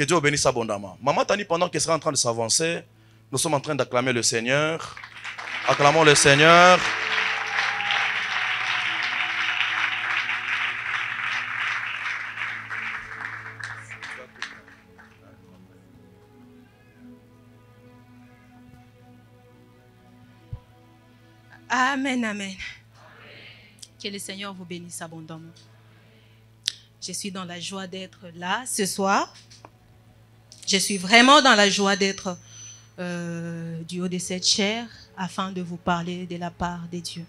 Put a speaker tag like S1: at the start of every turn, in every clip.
S1: Dieu vous bénisse abondamment. Maman Tani, pendant qu'elle sera en train de s'avancer, nous sommes en train d'acclamer le Seigneur. Acclamons le Seigneur.
S2: Amen, amen. Que le Seigneur vous bénisse abondamment. Je suis dans la joie d'être là ce soir. Je suis vraiment dans la joie d'être du haut de cette chair afin de vous parler de la part de Dieu.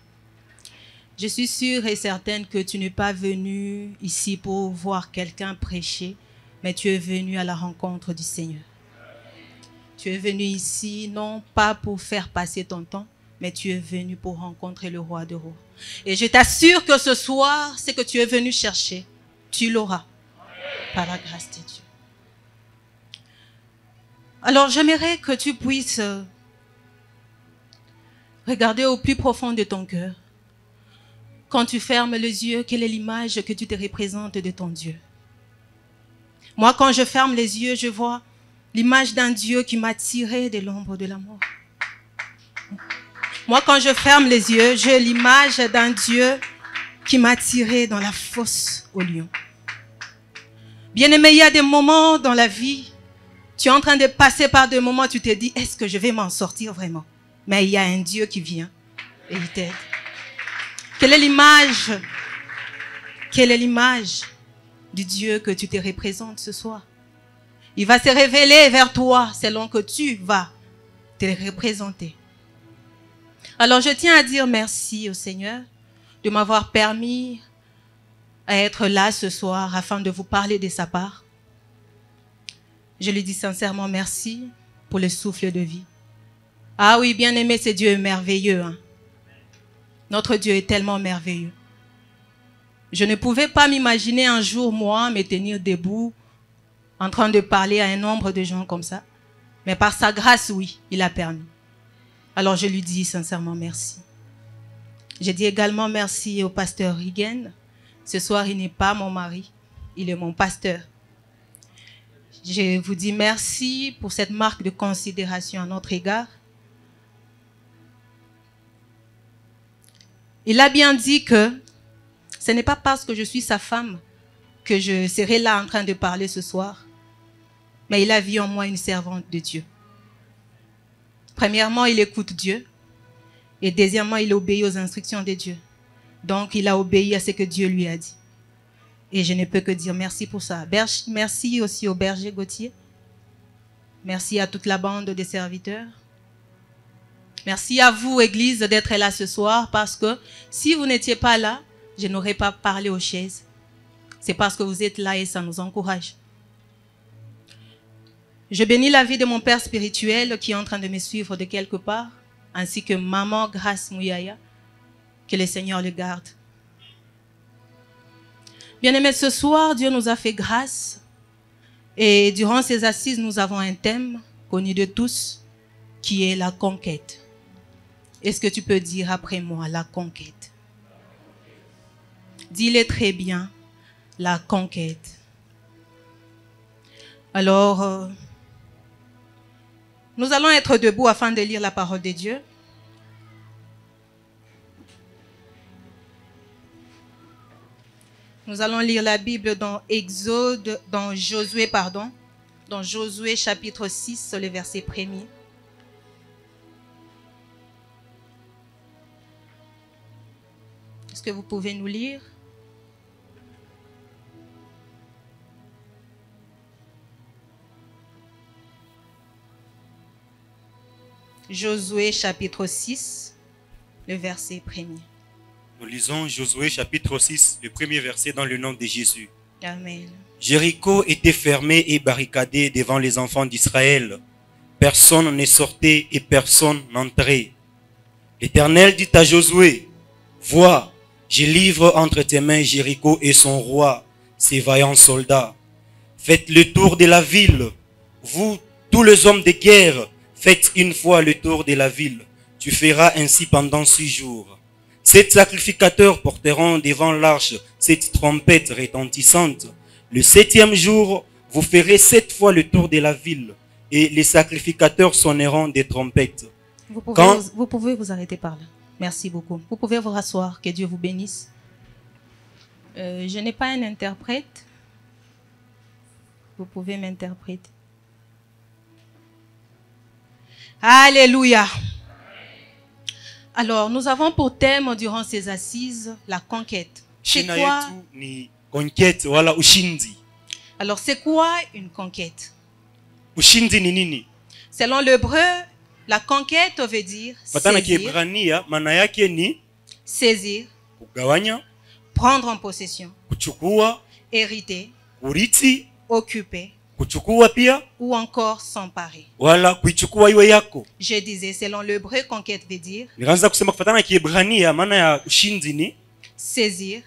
S2: Je suis sûre et certaine que tu n'es pas venu ici pour voir quelqu'un prêcher, mais tu es venu à la rencontre du Seigneur. Tu es venu ici non pas pour faire passer ton temps, mais tu es venu pour rencontrer le roi des rois. Et je t'assure que ce soir, ce que tu es venu chercher, tu l'auras par la grâce de Dieu. Alors j'aimerais que tu puisses regarder au plus profond de ton cœur. Quand tu fermes les yeux, quelle est l'image que tu te représentes de ton Dieu? Moi, quand je ferme les yeux, je vois l'image d'un Dieu qui m'a tiré de l'ombre de la mort. Moi, quand je ferme les yeux, j'ai l'image d'un Dieu qui m'a tiré dans la fosse au lion. Bien-aimé, il y a des moments dans la vie, tu es en train de passer par des moments, tu te dis, est-ce que je vais m'en sortir vraiment? Mais il y a un Dieu qui vient et il t'aide. Quelle est l'image? Quelle est l'image du Dieu que tu te représentes ce soir? Il va se révéler vers toi selon que tu vas te représenter. Alors je tiens à dire merci au Seigneur de m'avoir permis à être là ce soir afin de vous parler de sa part. Je lui dis sincèrement merci pour le souffle de vie. Ah oui, bien aimé, ce Dieu est merveilleux. Hein? Notre Dieu est tellement merveilleux. Je ne pouvais pas m'imaginer un jour, moi, me tenir debout en train de parler à un nombre de gens comme ça. Mais par sa grâce, oui, il a permis. Alors je lui dis sincèrement merci. Je dis également merci au pasteur Rigen. Ce soir, il n'est pas mon mari, il est mon pasteur. Je vous dis merci pour cette marque de considération à notre égard. Il a bien dit que ce n'est pas parce que je suis sa femme que je serai là en train de parler ce soir, mais il a vu en moi une servante de Dieu. Premièrement, il écoute Dieu. Et deuxièmement, il obéit aux instructions de Dieu. Donc, il a obéi à ce que Dieu lui a dit. Et je ne peux que dire merci pour ça. Merci aussi au berger Gauthier. Merci à toute la bande des serviteurs. Merci à vous, Église, d'être là ce soir, parce que si vous n'étiez pas là, je n'aurais pas parlé aux chaises. C'est parce que vous êtes là et ça nous encourage. Je bénis la vie de mon père spirituel qui est en train de me suivre de quelque part, ainsi que maman Grâce Mouyaya, que le Seigneur le garde. Bien-aimés, ce soir, Dieu nous a fait grâce et durant ces assises, nous avons un thème connu de tous qui est la conquête. Est-ce que tu peux dire après moi, la conquête? Dis-le très bien, la conquête. Alors, nous allons être debout afin de lire la parole de Dieu. Nous allons lire la Bible dans Josué chapitre 6, le verset 1er. Est-ce que vous pouvez nous lire? Josué chapitre 6, le verset 1er.
S3: Nous lisons Josué chapitre 6, le premier verset dans le nom de Jésus.
S2: Amen.
S3: Jéricho était fermé et barricadé devant les enfants d'Israël. Personne ne sortait et personne n'entrait. L'Éternel dit à Josué, « Vois, je livre entre tes mains Jéricho et son roi, ses vaillants soldats. Faites le tour de la ville. Vous, tous les hommes de guerre, faites une fois le tour de la ville. Tu feras ainsi pendant 6 jours. 7 sacrificateurs porteront devant l'arche cette trompette retentissante. Le 7e jour, vous ferez 7 fois le tour de la ville, et les sacrificateurs sonneront des trompettes.
S2: Vous pouvez vous arrêter par là. Merci beaucoup. Vous pouvez vous rasseoir. Que Dieu vous bénisse. Je n'ai pas un interprète. Vous pouvez m'interpréter. Alléluia. Alors, nous avons pour thème durant ces assises la conquête. C'est
S3: Shina
S2: quoi?
S3: yetu ni conquête wala ushinzi.
S2: Alors, c'est quoi une conquête?
S3: Ushinzi ni nini?
S2: Selon l'hébreu, la conquête veut dire
S3: Patana
S2: saisir,
S3: Kiebrania maana yake ni
S2: saisir,
S3: kugawanya,
S2: prendre en possession,
S3: kuchukua,
S2: hériter,
S3: kurithi,
S2: occuper
S3: kuchukua pia
S2: ou encore s'emparer.
S3: wala kuichukua iwe yako.
S2: Je disais, selon l'hébreu, conquête veut dire
S3: Nikaanza kusema kufatana Kiebrania maana ya ushinzi ni
S2: saisir,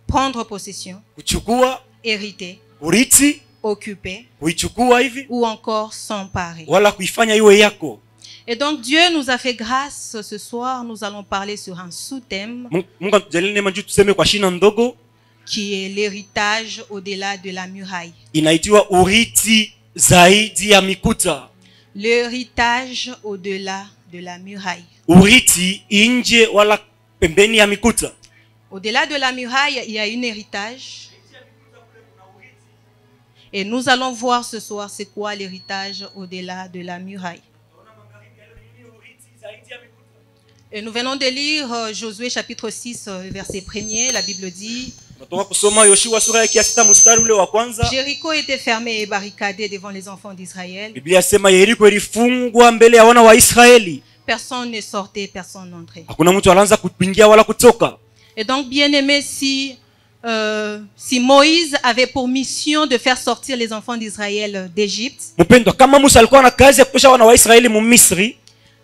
S2: prendre possession,
S3: kuchukua,
S2: hériter,
S3: kurithi,
S2: occuper
S3: kuichukua hivi
S2: ou encore s'emparer.
S3: wala kuifanya iwe yako.
S2: Et donc Dieu nous a fait grâce ce soir. Nous allons parler sur un sous-thème
S3: Mungu atujalie neema juu tuseme kwa shina ndogo
S2: qui est l'héritage au-delà de la muraille.
S3: inaitiwa urithi zaidi ya mikuta.
S2: L'héritage au-delà de la muraille.
S3: Urithi nje wala pembeni ya mikuta.
S2: Au-delà de la muraille, il y a un héritage. Et nous allons voir ce soir c'est quoi l'héritage au-delà de la muraille. Et nous venons de lire Josué chapitre 6 verset 1er. La Bible dit Jéricho était fermé et barricadé devant les enfants d'Israël.
S3: Biblia sema Yeriko ilifungwa mbele ya wana wa Israeli.
S2: Personne ne sortait, personne n'entrait.
S3: Hakuna mtu alianza kuingia wala kutoka.
S2: Et donc bien aimé, si Moïse avait pour mission de faire sortir les enfants d'Israël d'Égypte,
S3: Mpendwa, kama Musa alikuwa na kazi ya kutosha wana wa Israeli mu Misri,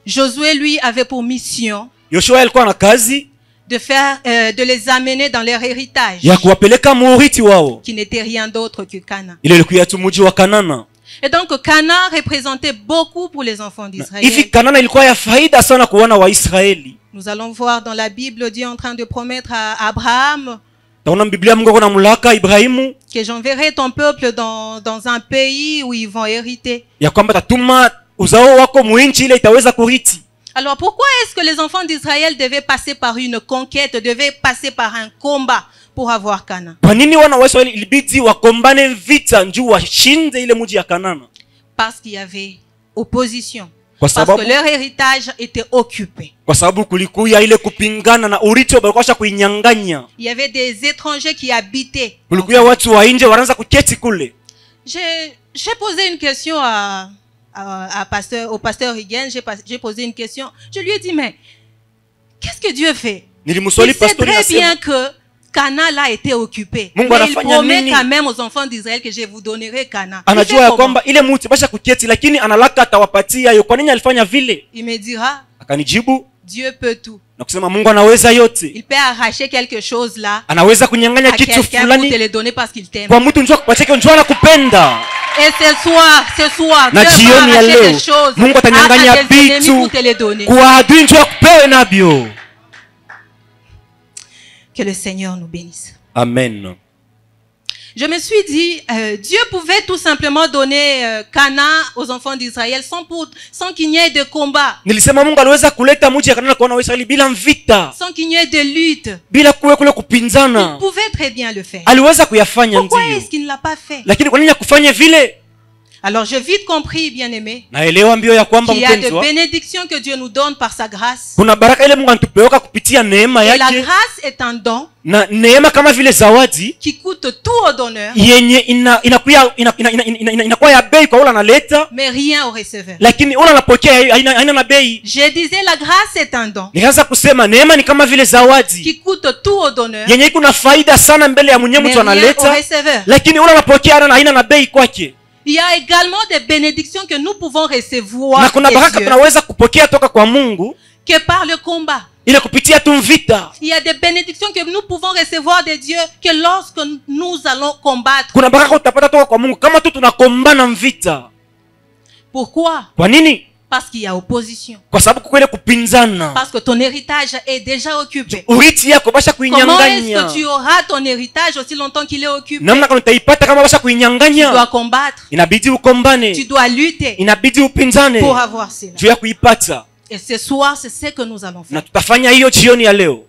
S2: Josué lui avait pour mission
S3: Yoshua alikuwa na kazi
S2: de les amener dans leur héritage,
S3: ya kuwapeleka muurithi wao.
S2: qui n'était rien d'autre que Canaan.
S3: Ile ilikuwa tu mji wa Kanana.
S2: Et donc Canaan représentait beaucoup pour les enfants
S3: Hivi
S2: d'Israël.
S3: Kanana ilikuwa ya faida sana kwa wana wa Israeli.
S2: Nous allons voir dans la Bible Dieu en train de promettre à Abraham
S3: Taona Biblia Mungu kuna mulaka Ibrahimu
S2: que j'enverrai ton peuple dans un pays où ils vont hériter.
S3: ya kwamba tatuma uzao wako muinchi ile itaweza kurithi.
S2: Alors pourquoi est-ce que les enfants d'Israël devaient passer par une conquête, devaient passer par un combat pour avoir Canaan?
S3: Kwa nini wana wa Israeli ilibidi wakombane vita njoo washinde ile mji ya Kanana?
S2: Parce qu'il y avait opposition.
S3: Kwa
S2: Parce
S3: sababu
S2: que leur héritage était occupé.
S3: kwa sababu kulikuwa ile kupingana na urithi walikuwa kuinyang'anya.
S2: Il y avait des étrangers qui habitaient.
S3: Kulikuwa watu wa nje wanaanza kuketi kule.
S2: J'ai posé une question au pasteur Higgins. J'ai posé une question. Je lui ai dit, mais qu'est-ce que Dieu fait? Il
S3: Nilimswali
S2: sait
S3: pastori
S2: très bien
S3: nasema
S2: que Canaan a été occupé.
S3: Mungu
S2: Mais il
S3: anafanya
S2: promet
S3: nini?
S2: quand même aux enfants d'Israël que je vous donnerai Canaan. Il fait
S3: anajua ya
S2: comment?
S3: kwamba ile mti basha kuketi lakini analaka atawapatia hiyo. Kwa nini alifanya vile?
S2: Il me dira,
S3: Akanijibu
S2: Dieu peut tout.
S3: na kusema Mungu anaweza yote.
S2: Il peut arracher quelque chose là
S3: Anaweza kunyang'anya
S2: à
S3: kitu
S2: quelqu'un pour te
S3: fulani
S2: le donner parce qu'il t'aime.
S3: kwa mtu njoo kupatia kitu njoo anakupenda.
S2: Et ce soir,
S3: Na
S2: Dieu
S3: jioni
S2: va
S3: ya
S2: arracher
S3: leo,
S2: des choses
S3: Mungu atanyang'anya
S2: à tes ennemis
S3: vitu
S2: pour te les donner.
S3: kwa adui njoo akupewe navyo.
S2: Que le Seigneur nous bénisse.
S3: Amen.
S2: Je me suis dit, Dieu pouvait tout simplement donner Canaan aux enfants d'Israël sans qu'il n'y ait de combat,
S3: Nilisema Mungu aliweza kuleta mji ya Kanana kwa wana wa Israeli bila vita,
S2: sans qu'il n'y ait de lutte.
S3: bila kuwe kule
S2: Il
S3: kupinzana.
S2: pouvait très bien le faire.
S3: Aliweza kuyafanya
S2: Pourquoi
S3: ndio.
S2: est-ce qu'il ne l'a pas fait?
S3: Lakini kwa nini akufanye vile?
S2: Alors j'ai vite compris, bien aimé,
S3: Naelewa mbio ya kwamba
S2: qu'il y a des
S3: mpendwa,
S2: bénédictions que Dieu nous donne par sa grâce.
S3: kuna baraka ile Mungu anatupeleka kupitia neema
S2: Et la
S3: yake,
S2: grâce est un don
S3: na neema kama vile zawadi
S2: qui coûte tout au donneur,
S3: yenye inakuwa ya bei kwa ule analeta,
S2: mais rien au receveur.
S3: lakini ule anapokea haina na bei.
S2: Je disais, la grâce est un don
S3: Nikaanza kusema neema ni kama vile zawadi
S2: qui coûte tout au donneur,
S3: yenye iko na faida sana mbele ya mwenye
S2: mais
S3: mtu
S2: rien au
S3: analeta,
S2: receveur.
S3: lakini ule anapokea haina na bei kwake.
S2: Il y a également des bénédictions que nous pouvons recevoir
S3: Na kuna
S2: des
S3: baraka
S2: cieux
S3: tunaweza kupokea toka kwa Mungu
S2: que par le combat.
S3: ile kupitia tu vita.
S2: Il y a des bénédictions que nous pouvons recevoir de Dieu que lorsque nous allons combattre.
S3: Kuna baraka utapata toka kwa Mungu kama tu tunakombana vita.
S2: Pourquoi?
S3: Kwa nini?
S2: Parce qu'il y a opposition.
S3: Kwa sababu kuko ile kupinzana.
S2: Parce que ton héritage est déjà occupé.
S3: Urithi yako basha
S2: Comment
S3: kuinyanganya.
S2: est-ce que tu auras ton héritage aussi longtemps qu'il est occupé?
S3: Namna kama utaipata kama basha
S2: Tu dois
S3: kuinyanganya?
S2: combattre.
S3: Inabidi ukombane.
S2: Tu dois lutter
S3: Inabidi upinzane
S2: pour avoir cela.
S3: juu ya kuipata.
S2: Et ce soir, c'est ce que nous allons
S3: Na
S2: faire.
S3: tutafanya hiyo jioni ya leo.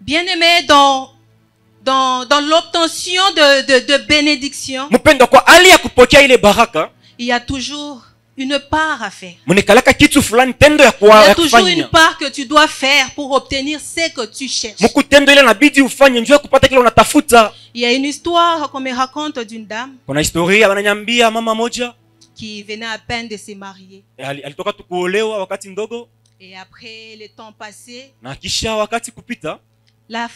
S2: Bien-aimés, dans l'obtention de bénédiction,
S3: Mpendo, kwa hali ya kupokea ile baraka,
S2: il y a toujours une part à faire.
S3: mnikalaka kitu fulani, tendo ya
S2: Il y a
S3: ya
S2: toujours une
S3: kufanya.
S2: part que tu dois faire pour obtenir ce que tu cherches.
S3: Mkutendo ile inabidi ufanye njoo kupata kile unatafuta.
S2: Il y a une histoire qu'on me raconte d'une dame
S3: Kuna historia wananyambia mama moja
S2: qui venait à peine de se marier.
S3: alitoka tu kuolewa wakati ndogo,
S2: Et après le temps passé,
S3: na kisha wakati kupita
S2: la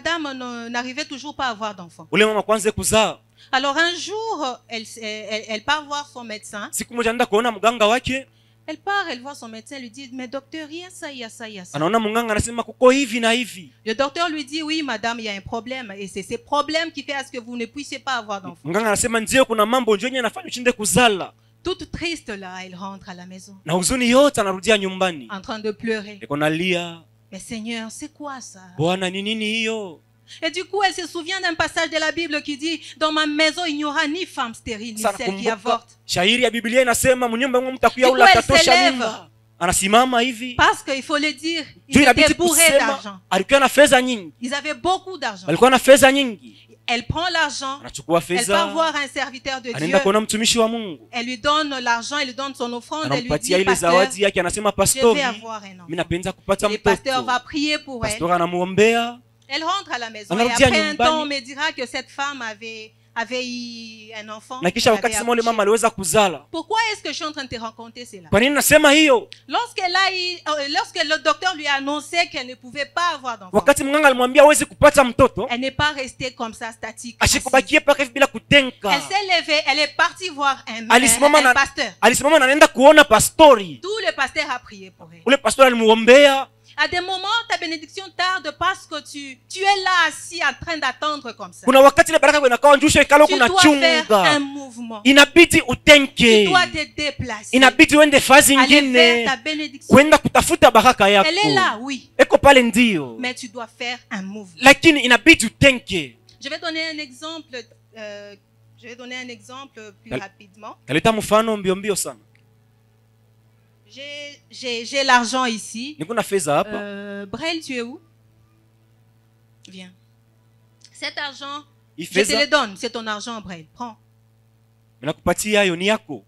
S2: dame n'arrivait toujours pas à avoir d'enfant.
S3: ule mama kwanza kuzaa.
S2: Alors un jour, elle part voir son médecin.
S3: Siku moja anaenda kuona mganga wake,
S2: Elle part, elle voit son médecin, lui dit, mais docteur, il y a ça, il y a ça, il y a ça.
S3: anaona mganga anasema kuko hivi na hivi.
S2: Le docteur lui dit, oui madame, il y a un problème. Et c'est ce problème qui fait à ce que vous ne puissiez pas avoir d'enfant.
S3: Mganga anasema ndio kuna mambo ndio yenye anafanya ushinde kuzala.
S2: Toute triste là, elle rentre à la maison,
S3: Na huzuni yote anarudia nyumbani.
S2: en train de pleurer.
S3: Eko nalia,
S2: Mais Seigneur, c'est quoi ça?
S3: Bwana ni nini hiyo?
S2: Et du coup, elle se souvient d'un passage de la Bible qui dit, dans ma maison, il n'y aura ni femme stérile, ni
S3: Sana
S2: celle qui
S3: kumbuka
S2: avorte.
S3: shairi ya Biblia inasema mnyumba mwa mtakuya ula
S2: Siku
S3: tatosha
S2: elle
S3: mimba. Anasimama hivi.
S2: Parce qu'il faut le dire, ils
S3: Juu
S2: étaient
S3: inabidi
S2: bourrés d'argent.
S3: kusema alikuwa na fedha nyingi.
S2: Ils avaient beaucoup d'argent.
S3: Alikuwa na fedha nyingi.
S2: Elle prend l'argent,
S3: Anachukua
S2: elle part
S3: fedha,
S2: voir un serviteur de Dieu,
S3: anaenda kuona mtumishi wa Mungu.
S2: elle lui donne l'argent, elle lui donne son offrande, elle lui
S3: Anampatia
S2: dit,
S3: ile
S2: pasteur,
S3: zawadi yake, anasema
S2: je
S3: pastori,
S2: vais avoir un
S3: mimi
S2: enfant.
S3: napenda kupata
S2: Et le pasteur
S3: mtoto.
S2: va prier pour elle.
S3: Pastori anamuombea.
S2: Elle rentre à la maison.
S3: On
S2: Et
S3: a dit à
S2: après un
S3: nyumbani.
S2: temps, on me dira que cette femme avait eu un enfant.
S3: Na kisha
S2: elle
S3: wakati
S2: avait
S3: sema ule
S2: accouché.
S3: mama aliweza kuzala.
S2: Pourquoi est-ce que je suis en train de te raconter cela?
S3: Kwa nini nasema hiyo?
S2: Lorsque le docteur lui a annoncé qu'elle ne pouvait pas avoir d'enfant,
S3: Wakati mganga alimwambia hawezi kupata mtoto,
S2: elle n'est pas restée comme ça statique. assise.
S3: ashikubakie paka hivi bila kutenka.
S2: Elle s'est levée, elle est partie voir un
S3: Alisimama
S2: pasteur.
S3: alisimama na anaenda kuona pastori.
S2: Tout le pasteur a prié pour elle.
S3: Ule pastori alimuombea.
S2: À des moments, ta bénédiction tarde parce que tu es là assis en train d'attendre comme ça.
S3: Kuna wakati ile baraka inakaa njusha ikalo
S2: Tu
S3: kuna
S2: dois faire un
S3: chunga.
S2: mouvement.
S3: Inabidi utenke.
S2: Tu dois te déplacer.
S3: Inabidi uende fazi
S2: Aller vers
S3: nyingine.
S2: ta bénédiction.
S3: Kwenda kutafuta baraka yako.
S2: Elle est là, oui.
S3: Eko pale ndio.
S2: Mais tu dois faire un mouvement.
S3: Lakini inabidi utenke.
S2: Je vais donner un exemple. Plus rapidement.
S3: Kaleta mfano mbio mbio sana.
S2: J'ai l'argent ici.
S3: Niko na fedha hapa.
S2: Brel, tu es où? Viens. Cet argent,
S3: Hii
S2: je te
S3: fedha
S2: le donne. C'est ton argent, Brel. Prends.
S3: nakupatia hayo ni yako.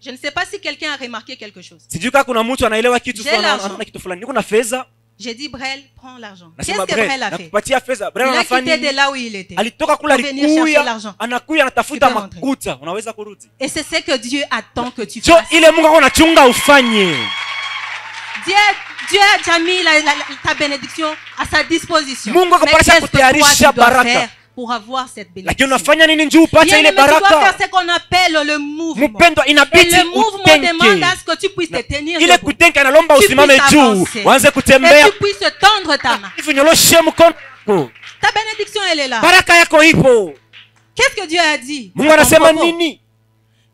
S2: Je ne sais pas si quelqu'un a remarqué quelque chose.
S3: Sijui kama kuna mtu anaelewa kitu
S2: J'ai
S3: fulani,
S2: l'argent.
S3: anaona kitu fulani. Niko na fedha.
S2: J'ai dit, Brel, prends l'argent. Qu'est-ce
S3: Nasema
S2: que Brel a fait?
S3: nakupatia fedha.
S2: Il
S3: Brel
S2: a
S3: anafanya
S2: quitté de
S3: nini?
S2: là où il était.
S3: Alitoka kula
S2: Pour venir chercher
S3: alikuya,
S2: l'argent.
S3: anakuya anatafuta
S2: Tu peux rentrer.
S3: makuta. Unaweza kurudi.
S2: Et c'est ce que Dieu attend que tu
S3: Jo
S2: fasses.
S3: ile Mungu anachunga ufanye.
S2: Dieu a déjà mis ta bénédiction à sa disposition.
S3: Mungu
S2: Mais
S3: akapasha
S2: qu'est-ce que toi
S3: kutayarisha
S2: tu dois
S3: baraka.
S2: faire pour avoir cette
S3: Lakini
S2: bénédiction?
S3: unafanya nini njoo upate
S2: Bien
S3: ile
S2: aimé, tu dois faire
S3: baraka?
S2: ce qu'on appelle le mouvement.
S3: Mpendwa,
S2: Et
S3: inabidi
S2: le mouvement demande à
S3: utenke.
S2: ce que tu puisses te tenir
S3: Ile
S2: debout.
S3: kutenka inalomba
S2: Tu
S3: usimame
S2: puisses
S3: juu,
S2: avancer.
S3: uanze
S2: Et
S3: kutembea.
S2: tu puisses tendre ta main.
S3: Hivi nyoloshe mkono wako.
S2: Ta bénédiction, elle est là.
S3: Baraka yako ipo.
S2: Qu'est-ce que Dieu a dit?
S3: Mungu
S2: À ton
S3: anasema
S2: propos.
S3: nini?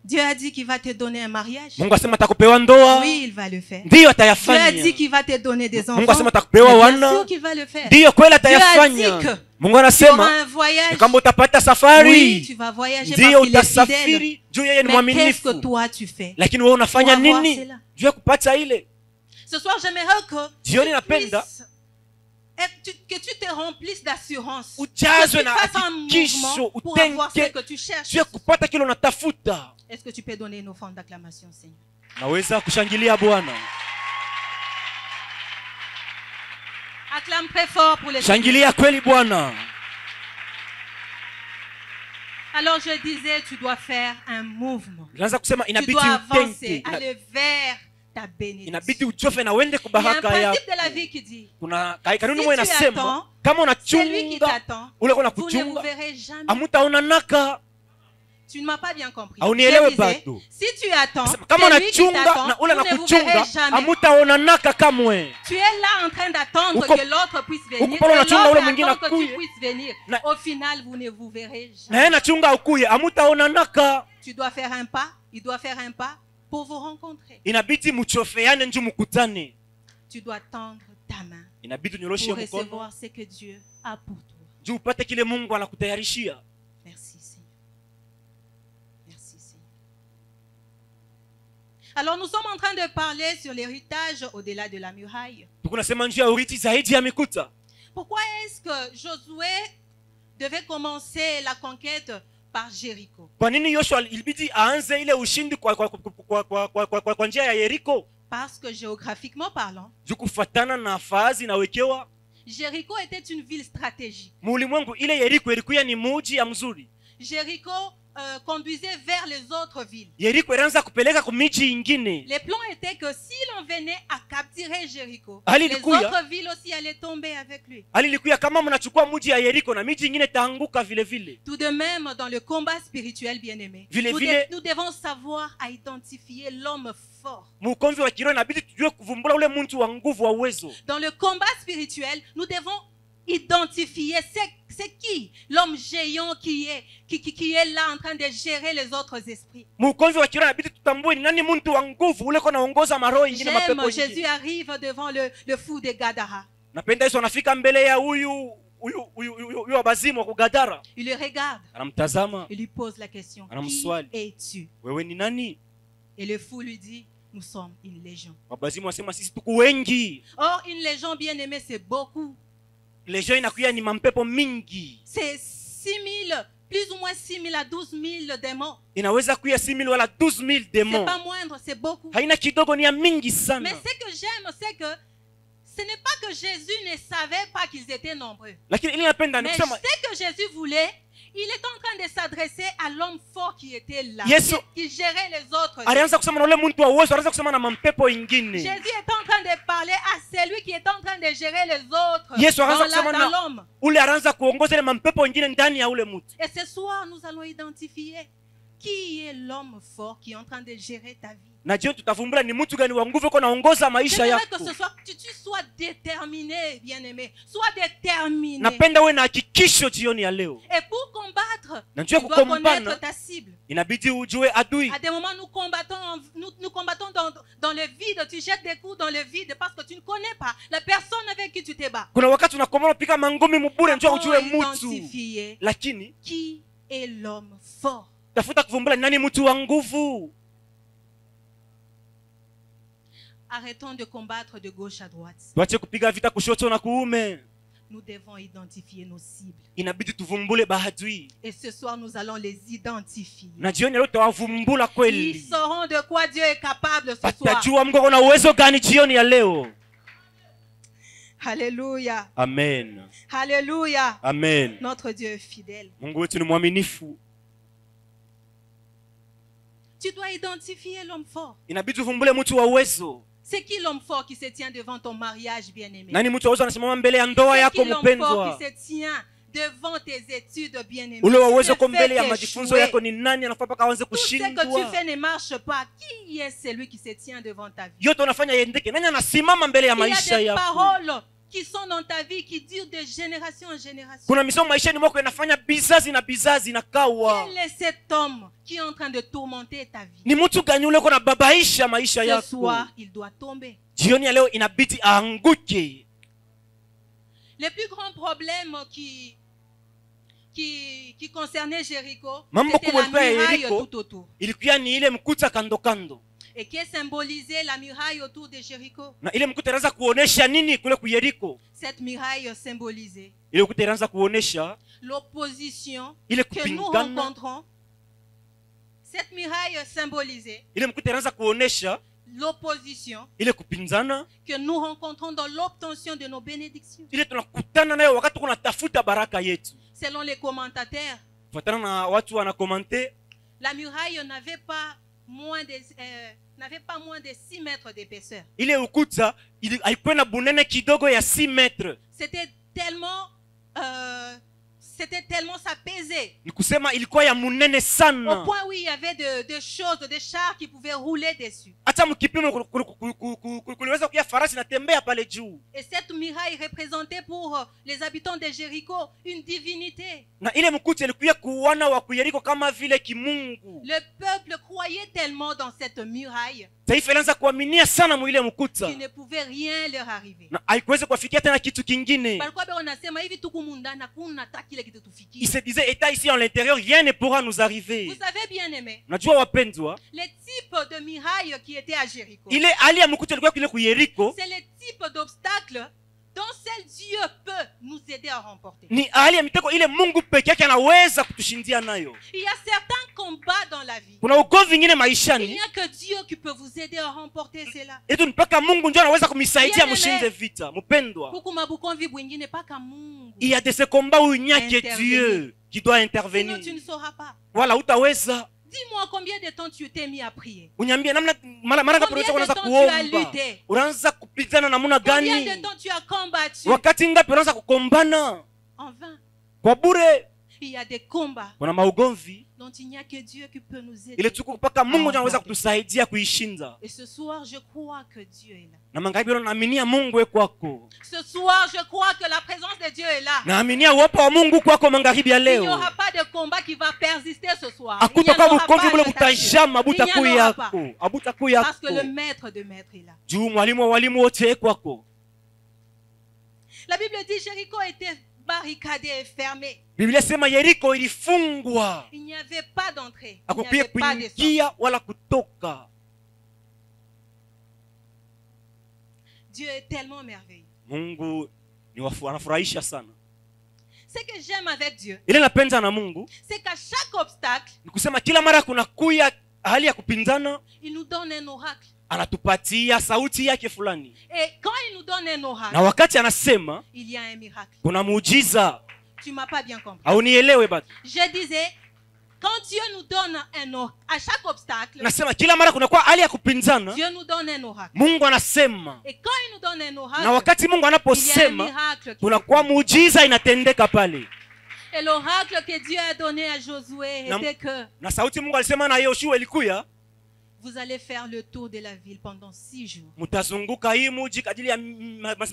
S2: Dieu a dit qu'il va te donner un mariage.
S3: Mungu asema atakupewa ndoa.
S2: Oui, il va le faire.
S3: Ndiyo
S2: Dieu a
S3: atayafanya.
S2: dit qu'il va te donner des
S3: Mungu
S2: enfants.
S3: asema atakupewa
S2: Mais bien
S3: wana.
S2: sûr qu'il va le faire.
S3: Ndiyo kweli
S2: Dieu a dit
S3: atayafanya.
S2: que
S3: Mungu
S2: tu auras
S3: anasema
S2: un voyage.
S3: kama utapata
S2: Oui,
S3: safari,
S2: tu vas voyager
S3: ndiyo
S2: parce qu'il est fidèle.
S3: utasafiri. Juu yeye ni
S2: Mais qu'est-ce
S3: mwaminifu.
S2: que toi tu fais?
S3: Lakini wewe unafanya
S2: Pour avoir
S3: nini?
S2: cela.
S3: Juu ya kupata ile.
S2: Ce soir, j'aimerais que
S3: Jioni
S2: tu
S3: napenda
S2: puisses que tu te remplisses d'assurance. Que
S3: ujazwe
S2: tu
S3: na
S2: fasses un
S3: hakikisho,
S2: mouvement pour avoir ce
S3: utenke
S2: que tu cherches.
S3: juu ya kupata kile unatafuta.
S2: Est-ce que tu peux donner une offrande d'acclamation, Seigneur?
S3: Naweza kushangilia Bwana.
S2: Acclame très fort pour les Seigneurs.
S3: Shangilia kweli Bwana.
S2: Alors je disais, tu dois faire un mouvement.
S3: Naanza kusema
S2: Tu
S3: inabidi
S2: dois avancer,
S3: utenke.
S2: aller vers ta bénédiction.
S3: Inabidi uchofe na uende
S2: Il y a un
S3: kubaraka
S2: principe de la
S3: yako.
S2: vie qui dit,
S3: Kuna kanuni
S2: Si
S3: moja
S2: tu
S3: inasema
S2: attends,
S3: kama
S2: celui qui
S3: unachunga
S2: t'attend,
S3: ule
S2: vous ne
S3: kuchunga
S2: vous verrez jamais.
S3: amutaona naka.
S2: Tu ne m'as pas bien compris.
S3: Haunielewe
S2: Je disais,
S3: bado.
S2: si tu attends,
S3: Kama
S2: celui qui
S3: unachunga
S2: t'attend,
S3: na ule
S2: vous ne vous
S3: anakuchunga
S2: verrez jamais.
S3: hamutaonanaka kamwe.
S2: Tu es là en train d'attendre
S3: Uko-
S2: que l'autre puisse venir.
S3: uko pale
S2: Et
S3: unachunga
S2: l'autre
S3: ule mwingine
S2: attend que tu
S3: akuye.
S2: puisses venir.
S3: Na-
S2: Au final, vous ne vous verrez
S3: Na
S2: jamais.
S3: yeye nachunga ukuye hamutaonanaka.
S2: Tu dois faire un pas, il doit faire un pas pour vous rencontrer.
S3: Inabidi muchofeane nju mukutane.
S2: Tu dois tendre ta main
S3: Inabidi unyoroshe
S2: pour
S3: mkono
S2: recevoir ce que Dieu a pour toi.
S3: juu upate kile Mungu anakutayarishia.
S2: Merci Seigneur. Merci Seigneur. Alors nous sommes en train de parler sur l'héritage au-delà de la muraille.
S3: Tuko nasema njia ya urithi zaidi ya mikuta.
S2: Pourquoi est-ce que Josué devait commencer la conquête par Jéricho?
S3: Kwa nini Yoshua ilibidi aanze ile ushindi kwa njia ya Yeriko?
S2: Parce que géographiquement parlant,
S3: Juu kufatana na fazi inawekewa
S2: Jéricho était une ville stratégique.
S3: muulimwengu, ile Yeriko ilikuwa ni muji ya mzuri.
S2: Jéricho conduisait vers les autres villes.
S3: Yeriko ilianza kupeleka ku miji ingine.
S2: Les plans étaient que si l'on venait à capturer Jéricho,
S3: Ali
S2: les
S3: likuya.
S2: autres villes aussi allaient tomber avec lui.
S3: Hali ilikuwa kama mnachukua muji ya Yeriko na miji ingine taanguka vile vile.
S2: Tout de même, dans le combat spirituel bien-aimé,
S3: Vile
S2: nous,
S3: vile.
S2: nous devons savoir à identifier l'homme fort.
S3: Mukomvi wa kiroho inabidi tujue kuvumbula ule mtu wa nguvu wa uwezo.
S2: Dans le combat spirituel, nous devons identifier c'est qui l'homme géant qui est là en train de gérer les autres esprits.
S3: Mukomvi wa kiroho inabidi tutambue ni nani mtu wa nguvu ule kwa naongoza maroho ingine, mapepo
S2: J'aime,
S3: ingine.
S2: Jésus arrive devant le fou de Gadara.
S3: Napenda Yesu anafika mbele ya huyu wabazimu wa kugadara.
S2: Il le regarde,
S3: Anamtazama,
S2: il lui pose la question, qui
S3: Anamswali.
S2: es-tu?
S3: wewe ni nani?
S2: Et le fou lui dit, nous sommes une légion.
S3: Wabazimu wasema sisi tuko wengi.
S2: Or, une légion bien-aimée, c'est beaucoup.
S3: Lejo inakuya ni mampepo mingi.
S2: C'est 6 000, plus ou moins 6 000 à 12 000 démons.
S3: Inaweza kuya 6,000 wala 12,000
S2: C'est
S3: demons.
S2: pas moindre, c'est beaucoup.
S3: Haina kidogo, ni ya mingi sana.
S2: Mais ce que j'aime, c'est que ce n'est pas que Jésus ne savait pas qu'ils étaient nombreux.
S3: Lakini ili napenda ni
S2: Mais
S3: kusema
S2: ce que Jésus voulait, il est en train de s'adresser à l'homme fort qui était là,
S3: Yesu
S2: qui gérait les autres.
S3: alianza kusema na ule mtu wa uwezo, alianza kusema na mampepo ingine.
S2: Jésus est en train de parler à celui qui est en train de gérer les autres
S3: Yesu anaanza
S2: dans
S3: kusema
S2: dans
S3: na
S2: l'homme.
S3: ule anaanza kuongoza ile mampepo ingine ndani ya ule mtu.
S2: Et ce soir, nous allons identifier qui est l'homme fort qui est en train de gérer ta vie.
S3: Na jioni tutavumbula ni mtu gani wa nguvu uko naongoza maisha
S2: J'aimerais
S3: yako.
S2: que ce soir, tu sois déterminé, bien-aimé. Sois déterminé.
S3: Napenda uwe na hakikisho jioni ya leo.
S2: Et pour combattre,
S3: Na
S2: tu
S3: njoo
S2: dois connaître
S3: kukombana
S2: ta cible.
S3: inabidi ujue adui.
S2: À des moments, nous combattons dans le vide. Tu jettes des coups dans le vide parce que tu ne connais pas la personne avec qui tu te bats.
S3: Kuna wakati unakomana pika mangumi mubure njoo ujue
S2: Comment
S3: mtu.
S2: identifier
S3: Lakini
S2: qui est l'homme fort?
S3: tafuta kuvumbula ni nani mtu wa nguvu.
S2: Arrêtons de combattre de gauche à droite.
S3: Tuache kupiga vita kushoto na kuume.
S2: Nous devons identifier nos cibles.
S3: Inabidi tuvumbule bahadui.
S2: Et ce soir, nous allons les identifier.
S3: Na jioni leo tutawavumbula
S2: Ils
S3: kweli.
S2: sauront de quoi Dieu est capable ce soir.
S3: Watajua Mungu ana uwezo gani jioni ya leo.
S2: Alléluia.
S3: Amen.
S2: Alléluia.
S3: Amen.
S2: Notre Dieu est fidèle.
S3: Mungu wetu ni mwaminifu.
S2: Tu dois identifier l'homme fort.
S3: Inabidi tuvumbule mtu wa uwezo.
S2: C'est qui l'homme fort qui se tient devant ton mariage bien-aimé?
S3: Nani mtu wa uwezo anasimama mbele ya ndoa
S2: C'est
S3: yako
S2: qui l'homme fort
S3: mpendwa?
S2: qui se tient devant tes études bien-aimées?
S3: Ule wa
S2: Si
S3: uwezo
S2: tu
S3: ko
S2: ne
S3: mbele ya
S2: fais
S3: majifunzo
S2: qu'échouer,
S3: yako ni nani anafaa mpaka aanze
S2: tout ce que tu
S3: kushindwa?
S2: fais ne marche pas. Qui est celui qui se tient devant ta vie?
S3: Yote unafanya yendeke. Nani anasimama mbele ya
S2: Il y a
S3: maisha
S2: des
S3: yako?
S2: paroles qui sont dans ta vie qui durent de génération en génération.
S3: Kuna misomo maishani mwako inafanya bizazi na bizazi na kawa.
S2: Quel est cet homme qui est en train de tourmenter ta vie?
S3: Ni mtu gani ule uko na babaisha maisha
S2: Ce
S3: yako?
S2: soir, il doit tomber.
S3: Jioni ya leo inabidi aanguke.
S2: Le plus grand problème qui concernait Jéricho,
S3: Mambo
S2: c'était
S3: kubwa
S2: la
S3: ilikuwa ya
S2: muraille
S3: Yeriko.
S2: tout autour.
S3: Ilikuwa ni ile mkuta kando kando.
S2: Et qui symbolisait la muraille autour de Jéricho?
S3: Na ile mkuta inaanza kuonesha nini kule ku Yeriko?
S2: Cette muraille symbolisait
S3: Ile mkuta inaanza kuonesha
S2: l'opposition
S3: ile
S2: que nous
S3: kupingana.
S2: rencontrons. Cette muraille symbolisait
S3: Ile mkuta inaanza kuonesha
S2: l'opposition
S3: ile kupinzana.
S2: que nous rencontrons dans l'obtention de nos bénédictions.
S3: Ile tunakutana nayo wakati tunatafuta baraka yetu.
S2: Selon les commentateurs,
S3: Kufuatana na watu wanakomante,
S2: la muraille n'avait pas moins de 6 mètres d'épaisseur.
S3: ile ukuta haikuwa na bunene kidogo ya 6 metre.
S2: C'était tellement c'était tellement, ça pesait.
S3: Ni kusema ilikuwa ya munene
S2: Au
S3: sana.
S2: point où il y avait de choses, des chars qui pouvaient rouler dessus.
S3: Hata mkipimo kuliweza kuya farasi natembea pale juu.
S2: Et cette muraille représentait pour les habitants de Jéricho une divinité.
S3: Na ile mkuti ilikuwa kuona wa Yeriko kama vile kimungu.
S2: Le peuple croyait tellement dans cette muraille
S3: Taifa ilianza kuaminia sana mwile mkuta.
S2: qu'il ne pouvait rien leur arriver.
S3: Na haikuweza kuwafikia tena kitu kingine.
S2: Par quoi on hivi tukumundana kuna hata kile kitu tufikie.
S3: Il se disait, état ici en l'intérieur, rien ne pourra nous
S2: Vous
S3: arriver.
S2: savez bien aimé,
S3: Najua wapendwa,
S2: les types de murailles qui étaient à Jéricho,
S3: ile hali ya mkuta ilikuwa kule ku Yeriko,
S2: c'est les types d'obstacles dont seul Dieu peut nous aider à remporter.
S3: ni hali ya mitego ile Mungu peke yake anaweza kutushindia nayo.
S2: Il y a certains combats dans la vie.
S3: Kuna ugomvi vingine
S2: Il
S3: maishani,
S2: n'y a que Dieu qui peut vous aider à remporter cela.
S3: etu mpaka Mungu ndio anaweza kumisaidia
S2: Bien
S3: mshinde
S2: aimé.
S3: vita. Mpendwa,
S2: Kuku mabukonvi bwingine paka Mungu.
S3: il y a de ces combats où il n'y a que
S2: Intervenir.
S3: Dieu qui doit
S2: Sinon
S3: intervenir.
S2: tu ne sauras pas.
S3: Wala utaweza.
S2: Dis-moi combien de temps tu t'es mis à prier.
S3: Uniambie namna mara ngapi
S2: Combien
S3: unaweza
S2: de temps tu as
S3: kuomba?
S2: lutté?
S3: Unaanza kupigana namna
S2: Combien de
S3: gani?
S2: temps tu as combattu
S3: Wakati ngapi unaanza kukombana?
S2: en vain?
S3: Kwa bure.
S2: Il y a des combats
S3: Kuna maugomvi
S2: dont il n'y a que Dieu qui peut nous aider.
S3: ile tuko mpaka Mungu ndio anaweza kutusaidia kuishinda.
S2: Et ce soir, je crois que Dieu est là.
S3: Na magharibi naaminia Mungu kwako.
S2: Ce soir, je crois que la présence de Dieu est là.
S3: Naaminia uwepo wa Mungu kwako magharibi ya
S2: Il n'y
S3: leo.
S2: aura pas de combat qui va persister ce soir. Il n'y en
S3: Akutoka
S2: aura
S3: bukomvi
S2: pas,
S3: bule
S2: je t'assure.
S3: butajama
S2: Il n'y en
S3: butaku
S2: aura pas.
S3: yako. Abutaku
S2: Parce que le
S3: yako.
S2: maître de maîtres est là.
S3: Juu mwalimu wa walimu wote kwako.
S2: La Bible dit Jéricho était barricadé et fermé.
S3: Biblia sema Yeriko ilifungwa.
S2: Il n'y avait pas d'entrée. Il n'y
S3: Hakupia
S2: avait pas de sortie.
S3: kuingia wala kutoka.
S2: Dieu est tellement merveilleux.
S3: Mungu anafurahisha sana.
S2: Ce que j'aime avec Dieu,
S3: Ile napenda na Mungu
S2: c'est qu'à chaque obstacle,
S3: ni kusema kila mara kuna kuya hali ya kupinzana,
S2: il nous donne un oracle.
S3: anatupatia sauti yake fulani.
S2: Et quand il nous donne un oracle,
S3: Na wakati anasema
S2: il y a un miracle.
S3: kuna muujiza.
S2: Tu m'as pas bien compris.
S3: Haunielewe bado.
S2: Je disais, quand Dieu nous donne un oracle, à chaque obstacle,
S3: Nasema kila mara kuna kwa hali ya kupinzana,
S2: Dieu nous donne un oracle.
S3: Mungu anasema.
S2: Et quand il nous donne un
S3: Na
S2: oracle,
S3: wakati Mungu
S2: il y a un
S3: anaposema
S2: miracle.
S3: kuna kwa muujiza inatendeka pale.
S2: Et l'oracle que Dieu a donné à Josué
S3: Na-
S2: était que
S3: Na sauti Mungu alisema na Yoshua ilikuya,
S2: vous allez faire le tour de la ville pendant 6 jours.
S3: mtazunguka hii mji kadiri ya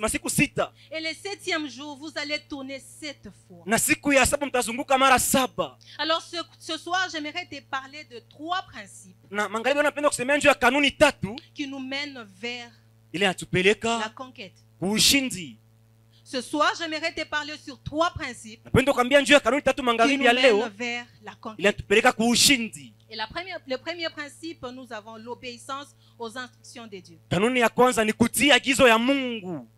S3: masiku 6.
S2: Et le 7e jour, vous allez tourner 7 fois.
S3: Na siku ya 7 mtazunguka mara 7.
S2: Alors ce soir, j'aimerais te parler de 3 principes
S3: Na magharibi wanapenda kusemea njoo ya kanuni 3
S2: qui nous mènent vers
S3: ile
S2: la
S3: inatupeleka
S2: conquête.
S3: kuushindi.
S2: Ce soir, j'aimerais te parler sur 3 principes
S3: Napenda kuambia njoo ya kanuni 3
S2: qui nous
S3: magharibi ya
S2: mènent
S3: leo
S2: vers la
S3: ile
S2: conquête.
S3: inatupeleka kuushindi.
S2: Et le premier principe, nous avons l'obéissance aux instructions de Dieu.
S3: Kanuni ya kwanza ni kutii agizo ya Mungu.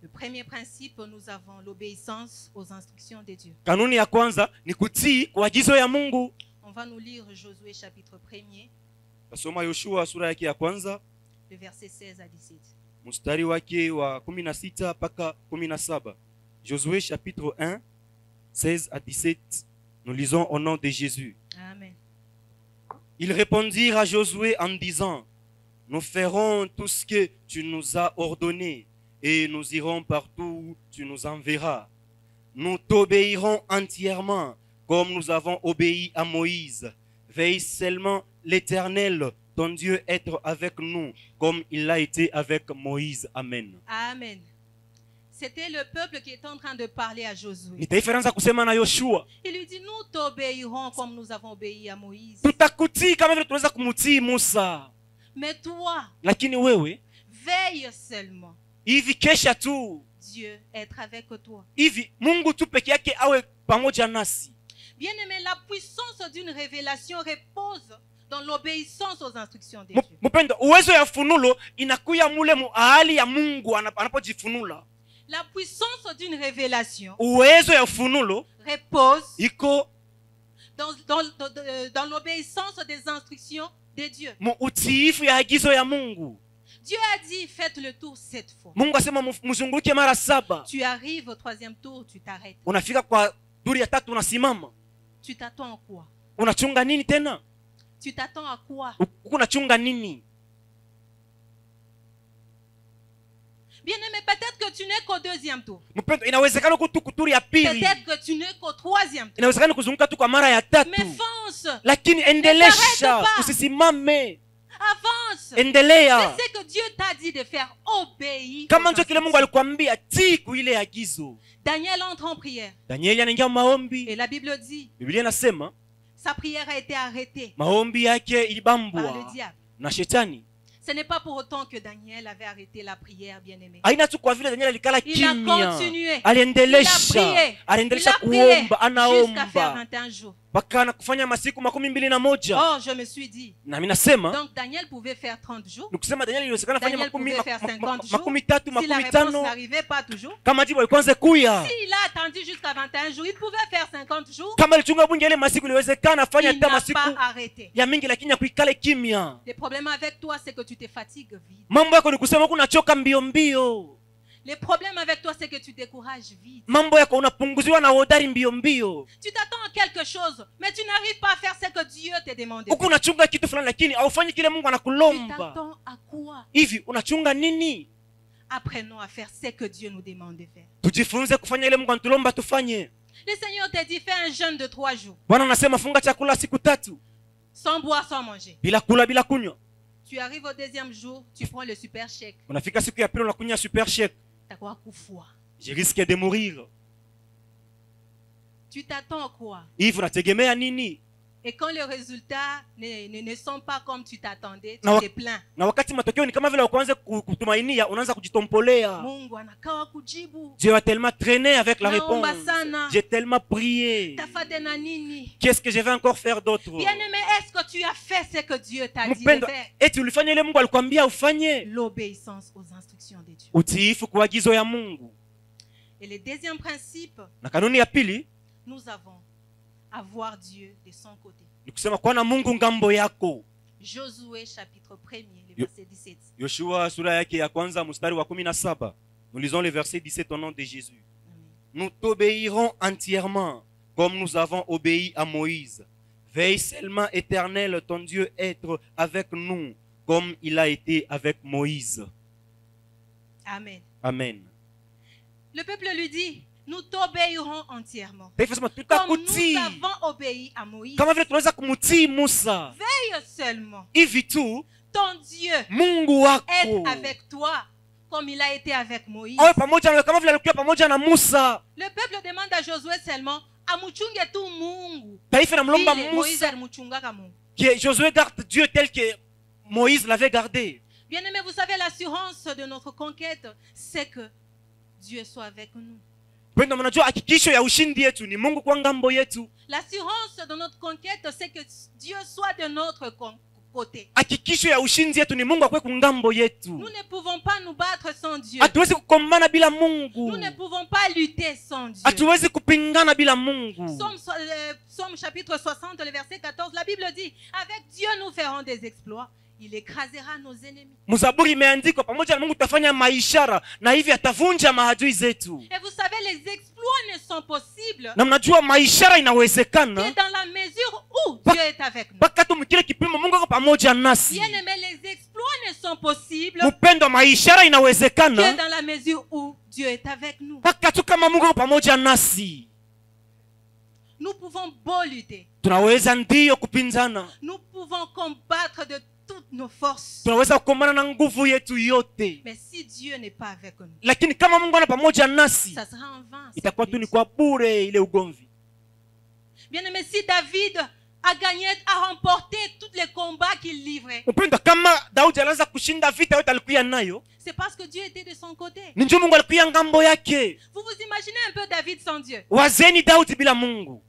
S2: Le premier principe, nous avons l'obéissance aux instructions de Dieu.
S3: Kanuni ya kwanza ni kutii kwa agizo ya Mungu.
S2: On va nous lire Josué chapitre 1er,
S3: Tasoma Yoshua sura yake ya kwanza
S2: le verset 16 à 17.
S3: mstari wake wa 16 mpaka 17. Josué chapitre 1 16 à 17. Nous lisons au nom de Jésus.
S2: Amen.
S3: Ils répondirent à Josué en disant: nous ferons tout ce que tu nous as ordonné et nous irons partout où tu nous enverras. Nous t'obéirons entièrement comme nous avons obéi à Moïse. Veille seulement l'Éternel, ton Dieu, être avec nous comme il l'a été avec Moïse. Amen.
S2: Amen. C'était le peuple qui était en train de parler à Josué.
S3: Ni taifa ilianza kusema na Yoshua,
S2: Il lui dit, nous t'obéirons comme nous avons obéi à Moïse.
S3: tutakutii kama vile tunaweza kumtii Musa,
S2: Mais toi,
S3: lakini wewe
S2: veille seulement.
S3: hivi kesha tu,
S2: Dieu être avec toi.
S3: hivi Mungu tu peke yake awe pamoja nasi.
S2: Bien-aimé, la puissance d'une révélation repose dans l'obéissance aux instructions de
S3: Mu-
S2: Dieu.
S3: Mpendo, uwezo ya funulo inakuya mule muahali ya Mungu anapojifunula.
S2: La puissance d'une révélation
S3: Uwezo ya funulo
S2: repose
S3: iko
S2: dans l'obéissance des instructions de Dieu.
S3: mu utiifu ya agizo ya Mungu.
S2: Dieu a dit, faites le tour 7 fois.
S3: Mungu asema mzunguke mara 7.
S2: Tu arrives au 3e tour, tu t'arrêtes.
S3: Unafika kwa duri ya 3 unasimama.
S2: Tu t'attends à quoi?
S3: Unachunga nini tena?
S2: Tu t'attends à quoi?
S3: Unachunga nini?
S2: Bien-aimé, peut-être que tu n'es qu'au 2e tour.
S3: Mpendo, inawezekana kutu kuturi ya pili.
S2: Peut-être que tu n'es qu'au 3e tour.
S3: Inawezekana kuzunguka tu kwa mara ya tatu.
S2: Mais fonce.
S3: Lakini
S2: t'arrête
S3: endelesha,
S2: pas.
S3: usisimame.
S2: Avance.
S3: Endelea.
S2: C'est ce que Dieu t'a dit de faire. Obéis.
S3: Kama ndio kile Mungu alikwambia, tii kuile agizo.
S2: Daniel entre en prière.
S3: Danieli anaingia maombi.
S2: Et la Bible dit,
S3: Biblia inasema
S2: sa prière a été arrêtée
S3: maombi yake
S2: par le
S3: ilibambwa
S2: diable.
S3: na shetani.
S2: Ce n'est pas pour autant que Daniel avait arrêté la prière, bien-aimé.
S3: Haina tu kwa vile Danieli alikala
S2: Il a
S3: kimya.
S2: continué.
S3: Aliendelesha.
S2: Il a
S3: Aliendelesha
S2: prié
S3: kuomba,
S2: jusqu'à faire
S3: anaomba.
S2: 21 jours.
S3: Mpaka na kufanya masiku 21.
S2: Oh, je me suis dit.
S3: Na mimi nasema
S2: Donc Daniel pouvait faire 30 jours.
S3: nikusema Danieli iliwezekana fanya
S2: Daniel pouvait faire 50 jours.
S3: makumi tatu,
S2: Si la
S3: makumi
S2: réponse
S3: tano.
S2: n'arrivait pas toujours.
S3: Kama jibu alikuanza kuya.
S2: S'il a attendu jusqu'à 21 jours, il pouvait faire 50 jours.
S3: Kama alichunga bunge ile masiku iliwezekana fanya
S2: Il
S3: hata
S2: n'a
S3: masiku
S2: pas arrêté.
S3: ya mingi, lakini akuikale kimya.
S2: Le problème avec toi, c'est que tu te fatigues vite.
S3: Mambo yako ni kusema unachoka mbio mbio.
S2: Le problème avec toi, c'est que tu décourages vite.
S3: Mambo yako unapunguziwa na hodari mbio mbio.
S2: Tu t'attends à quelque chose, mais tu n'arrives pas à faire ce que Dieu t'a demandé.
S3: Huku unachunga kitu fulani lakini haufanyi kile Mungu
S2: Tu
S3: anakulomba.
S2: t'attends à quoi?
S3: Hivi unachunga nini?
S2: Apprenons à faire ce que Dieu nous demande de faire.
S3: Tujifunze kufanya ile Mungu anatulomba tufanye.
S2: Le Seigneur t'a dit, fais un jeûne de 3 jours,
S3: Bwana anasema funga chakula siku 3
S2: sans boire, sans manger.
S3: bila kula bila kunywa.
S2: Tu arrives au 2e jour, tu prends le super chèque.
S3: Unafika siku ya pili unakunywa super shake.
S2: T'as quoi coup foi?
S3: Je risque de mourir.
S2: Tu t'attends à quoi?
S3: Hivi unategemea nini?
S2: Et quand les résultats ne sont pas comme tu t'attendais, tu
S3: Na wa-
S2: te plains.
S3: Na wakati matokeo ni kama vile ukaanza kutumainia, unaanza kujitompolea.
S2: Mungu anakawa kujibu.
S3: Dieu a tellement traîné avec la
S2: Naomba
S3: réponse.
S2: sana.
S3: J'ai tellement prié.
S2: Tafade na nini?
S3: Qu'est-ce que je vais encore faire d'autre?
S2: Bien-aimé, est-ce que tu as fait ce que Dieu t'a dit de
S3: Mpendo,
S2: faire?
S3: eti ulifanya ile Mungu alikwambia ufanye?
S2: L'obéissance aux instructions de Dieu.
S3: Utiifu kwa agizo ya Mungu.
S2: Et le 2e principe,
S3: Na kanuni ya pili
S2: nous avons à voir Dieu de son côté.
S3: ni kusema kuwa na Mungu ngambo yako.
S2: Josué chapitre 1er, le
S3: Yo-
S2: verset 17.
S3: Yoshua sura yake ya kwanza mstari wa 17. Nous lisons le verset 17 au nom de Jésus.
S2: Amen.
S3: Nous t'obéirons entièrement comme nous avons obéi à Moïse. Veille seulement, Éternel, ton Dieu, être avec nous comme il a été avec Moïse.
S2: Amen.
S3: Amen.
S2: Le peuple lui dit, nous t'obéirons entièrement.
S3: Taifa sema
S2: Comme
S3: tutakutii
S2: nous avons obéi à Moïse.
S3: kama vile tunaweza kumtii Musa.
S2: Veille seulement.
S3: Hivi tu
S2: Ton Dieu
S3: Mungu wako
S2: est avec toi comme il a été avec Moïse.
S3: awe pamoja nawe kama vile alikuwa pamoja na Musa.
S2: Le peuple demande à Josué seulement, amuchunge tu Mungu.
S3: Taifa namlomba
S2: Vile Moïse
S3: Musa
S2: alimuchungaka Mungu.
S3: que Josué garde Dieu tel que Moïse l'avait gardé.
S2: Bien-aimé, vous savez, l'assurance de notre conquête, c'est que Dieu soit avec nous.
S3: Pendo, mnajua hakikisho ya ushindi yetu ni Mungu kwa ngambo yetu.
S2: L'assurance de notre conquête, c'est que Dieu soit de notre côté.
S3: Hakikisho ya ushindi yetu ni Mungu akwe kungambo yetu.
S2: Nous ne pouvons pas nous battre sans Dieu.
S3: Hatuwezi kukombana bila Mungu.
S2: Nous ne pouvons pas lutter sans Dieu.
S3: Hatuwezi kupingana bila Mungu.
S2: Psaume chapitre 60, le verset 14, la Bible dit, avec Dieu nous ferons des exploits. Il écrasera nos ennemis.
S3: Mzaburi imeandikwa pamoja na Mungu tutafanya maishara na hivi atavunja maadui zetu.
S2: Et vous savez, les exploits ne sont possibles
S3: Na mnajua maishara
S2: que
S3: inawezekana
S2: dans la mesure où
S3: Ba-
S2: Dieu est avec nous.
S3: mpaka tu mkile kipimo Mungu ako pamoja nasi.
S2: Bien aimé, les exploits ne sont possibles
S3: Mpendo, maishara
S2: que
S3: inawezekana
S2: dans la mesure où Dieu est avec nous.
S3: mpaka tu kama Mungu ako pamoja nasi.
S2: Nous pouvons beau lutter.
S3: Tunaweza ndiyo kupinzana.
S2: Nous pouvons combattre de toutes nos forces.
S3: Tunaweza kukombana na nguvu yetu yote.
S2: Mais si Dieu n'est pas avec nous,
S3: Lakini kama Mungu ana pamoja nasi,
S2: ça sera en vain. cette
S3: itakuwa tu ni
S2: lutte.
S3: kwa bure ile ugomvi.
S2: Bien aimé, si David a gagné, a remporté tous les combats qu'il livrait,
S3: Mpendo, kama Daudi alianza kushinda vita yote alikuwa nayo,
S2: c'est parce que Dieu était de son côté.
S3: ni njoo Mungu alikuwa ngambo yake.
S2: Vous vous imaginez un peu David sans Dieu.
S3: Wazeni Daudi bila Mungu.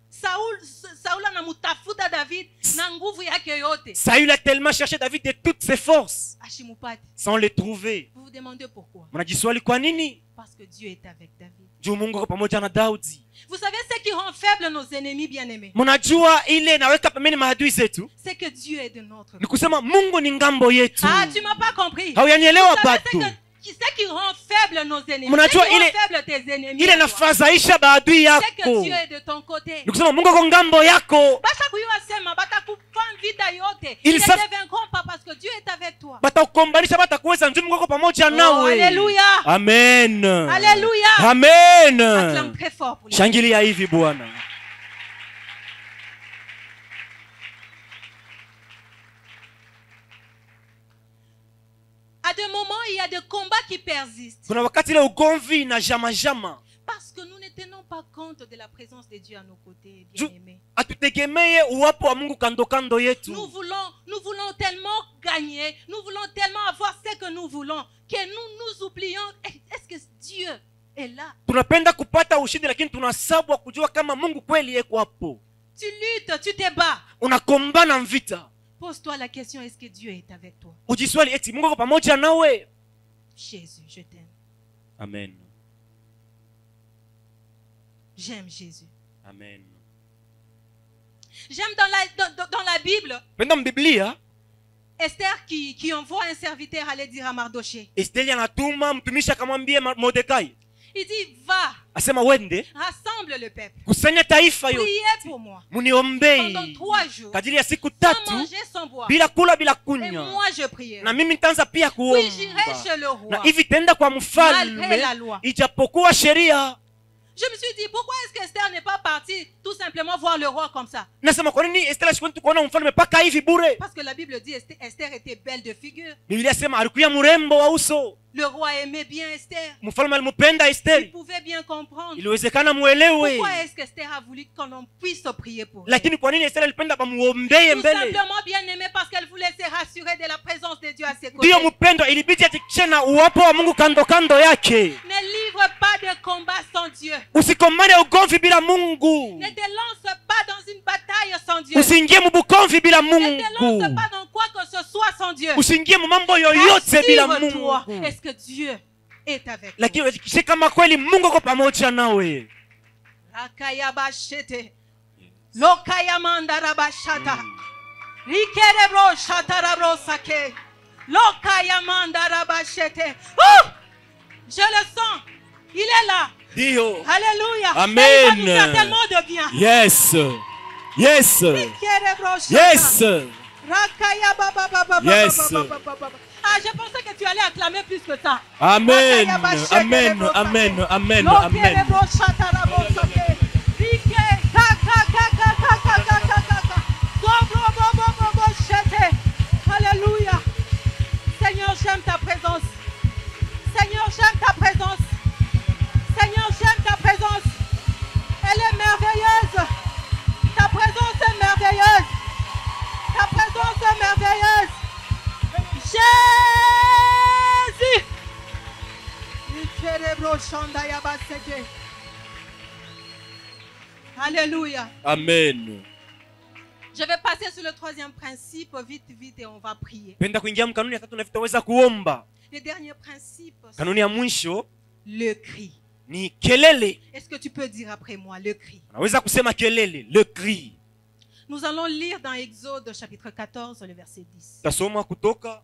S2: Saul anamutafuta David na nguvu yake yote.
S3: Saül a tellement cherché David de toutes ses forces
S2: Ashimupati.
S3: sans le trouver.
S2: Vous vous demandez pourquoi?
S3: Mnajiswali kwa nini?
S2: Parce que Dieu est avec David.
S3: Juu Mungu ako pamoja na Daudi.
S2: Vous savez ce qui rend faibles nos ennemis bien-aimés?
S3: Mnajua ile naweka pembeni maadui zetu
S2: C'est que Dieu est de notre
S3: ni
S2: côté.
S3: kusema Mungu ni ngambo yetu.
S2: Ah, tu m'as pas compris.
S3: Hauyanielewa
S2: Vous savez
S3: batu.
S2: ce qui rend faibles nos ennemis?
S3: Mnajua
S2: Ce qui rend
S3: ile-
S2: faibles tes ennemis?
S3: Ile
S2: toi,
S3: nafadhaisha maadui
S2: c'est que
S3: yako.
S2: Dieu est de ton côté.
S3: Ni kusema Mungu ako ngambo yako.
S2: Bata kuyua sema, bata kufa vita yote.
S3: Ils
S2: Ils ne
S3: savent-
S2: te vaincront pas parce que Dieu est avec toi. toi.
S3: batakukombanisha, batakuweza, njoo Mungu ako pamoja
S2: Oh,
S3: nawe.
S2: alléluia.
S3: Amen.
S2: Alléluia.
S3: Amen.
S2: Acclame très fort pour lui.
S3: Shangilia hivi Bwana.
S2: À des moments, il y a des combats qui persistent.
S3: Kuna wakati ile ugomvi na jama.
S2: Parce que nous ne tenons pas compte de la présence de Dieu à nos côtés, bien-aimés.
S3: Atutegemeye uwapo wa Mungu kando kando yetu.
S2: Nous voulons tellement gagner, nous voulons tellement avoir ce que nous voulons, que nous oublions, est-ce que Dieu est là?
S3: Tunapenda kupata ushindi lakini tunasabwa kujua kama Mungu kweli yeko hapo.
S2: Tu luttes, tu te bats.
S3: Unakombana mvita.
S2: Pose-toi la question, est-ce que Dieu est avec toi?
S3: Ujiswali eti Mungu ako pamoja nawe.
S2: Jésus, je t'aime.
S3: Amen.
S2: J'aime Jésus.
S3: Amen.
S2: J'aime dans la Bible,
S3: Penda mbiblia,
S2: Esther qui envoie un serviteur aller dire à Mardoché.
S3: Esteli anatuma mtumishi akamwambia Mordekai.
S2: Il dit, va,
S3: Asema wende,
S2: rassemble le peuple.
S3: kusanya taifa yote.
S2: Priez pour moi.
S3: Muniombei.
S2: Pendant 3 jours.
S3: Kadiri ya siku
S2: Sans
S3: 3
S2: manger, sans boire.
S3: bila kula bila
S2: Et
S3: kunywa.
S2: moi je priais.
S3: Na mimi nitaanza pia
S2: Puis j'irai
S3: kuomba.
S2: chez le roi.
S3: Na hivi tenda kwa
S2: Malgré
S3: mfalme
S2: la loi.
S3: ijapokuwa sheria.
S2: Je me suis dit, pourquoi est-ce qu'Esther n'est pas partie tout simplement voir le roi comme ça?
S3: Nasema kwa nini Estela sikwenda kuona mfalme paka hivi bure?
S2: Parce que la Bible dit Esther était belle de figure.
S3: Biblia sema alikuwa mrembo wa uso.
S2: Le roi aimait bien Esther.
S3: Mfalme alimpenda
S2: Il
S3: Esteri.
S2: pouvait bien comprendre.
S3: Iliwezekana muelewe.
S2: Pourquoi est-ce qu'Esther a voulu qu'on puisse prier pour elle?
S3: Lakini kwa nini Esteri alipenda bamuombee
S2: Tout
S3: mbele?
S2: simplement bien aimé parce qu'elle voulait se rassurer de la présence de Dieu à ses côtés.
S3: Ndio mpendwa, ilibidi atikishe na uwapo wa Mungu kando kando yake.
S2: Ne livre pas de combat sans Dieu.
S3: Usikomane ugomvi bila Mungu.
S2: Ne te lance pas dans une bataille sans Dieu.
S3: Usiingie mbukomvi bila
S2: Ne te
S3: Mungu.
S2: lance pas dans quoi que ce soit sans Dieu.
S3: Usiingie mambo yoyote bila
S2: Assure-toi,
S3: Mungu.
S2: est-ce que Dieu est avec toi?
S3: Lakini hakikisha kama kweli Mungu ako pamoja nawe.
S2: Rakayabashete. Lokayamandarabashata. Rikerebro shatarabro-sake. Lokayamandarabashete. Oh! Je le sens. Il est là.
S3: Ndio.
S2: Alléluia.
S3: Amen.
S2: Et il va nous faire tellement de bien.
S3: Yes. Yes.
S2: Rikerebro-shata.
S3: Yes.
S2: Rakayababababababababababa.
S3: Yes.
S2: Ah, je pensais que tu allais acclamer plus que ça.
S3: Amen.
S2: Rakayabashete
S3: Amen.
S2: rebro-sake.
S3: Amen. Amen.
S2: Lokerebro
S3: Amen.
S2: shatarabro-sake. Rike kakakakakakakakaka. Dobroboboboboshete. Alléluia. Seigneur, j'aime ta présence. Seigneur, j'aime ta présence. Seigneur, j'aime ta présence. Elle est merveilleuse. Ta présence est merveilleuse. Ta présence est merveilleuse. Jésus. Alléluia.
S3: Amen.
S2: Je vais passer sur le 3e principe, vite, vite, et on va prier.
S3: Penda kuingia mkanuni ya tatu na vitaweza kuomba.
S2: Le dernier principe,
S3: Kanuni ya mwisho
S2: le cri.
S3: ni kelele.
S2: Est-ce que tu peux dire après moi, le cri?
S3: Unaweza kusema kelele, le cri.
S2: Nous allons lire dans Exode chapitre 14, le verset 10.
S3: Tasoma kutoka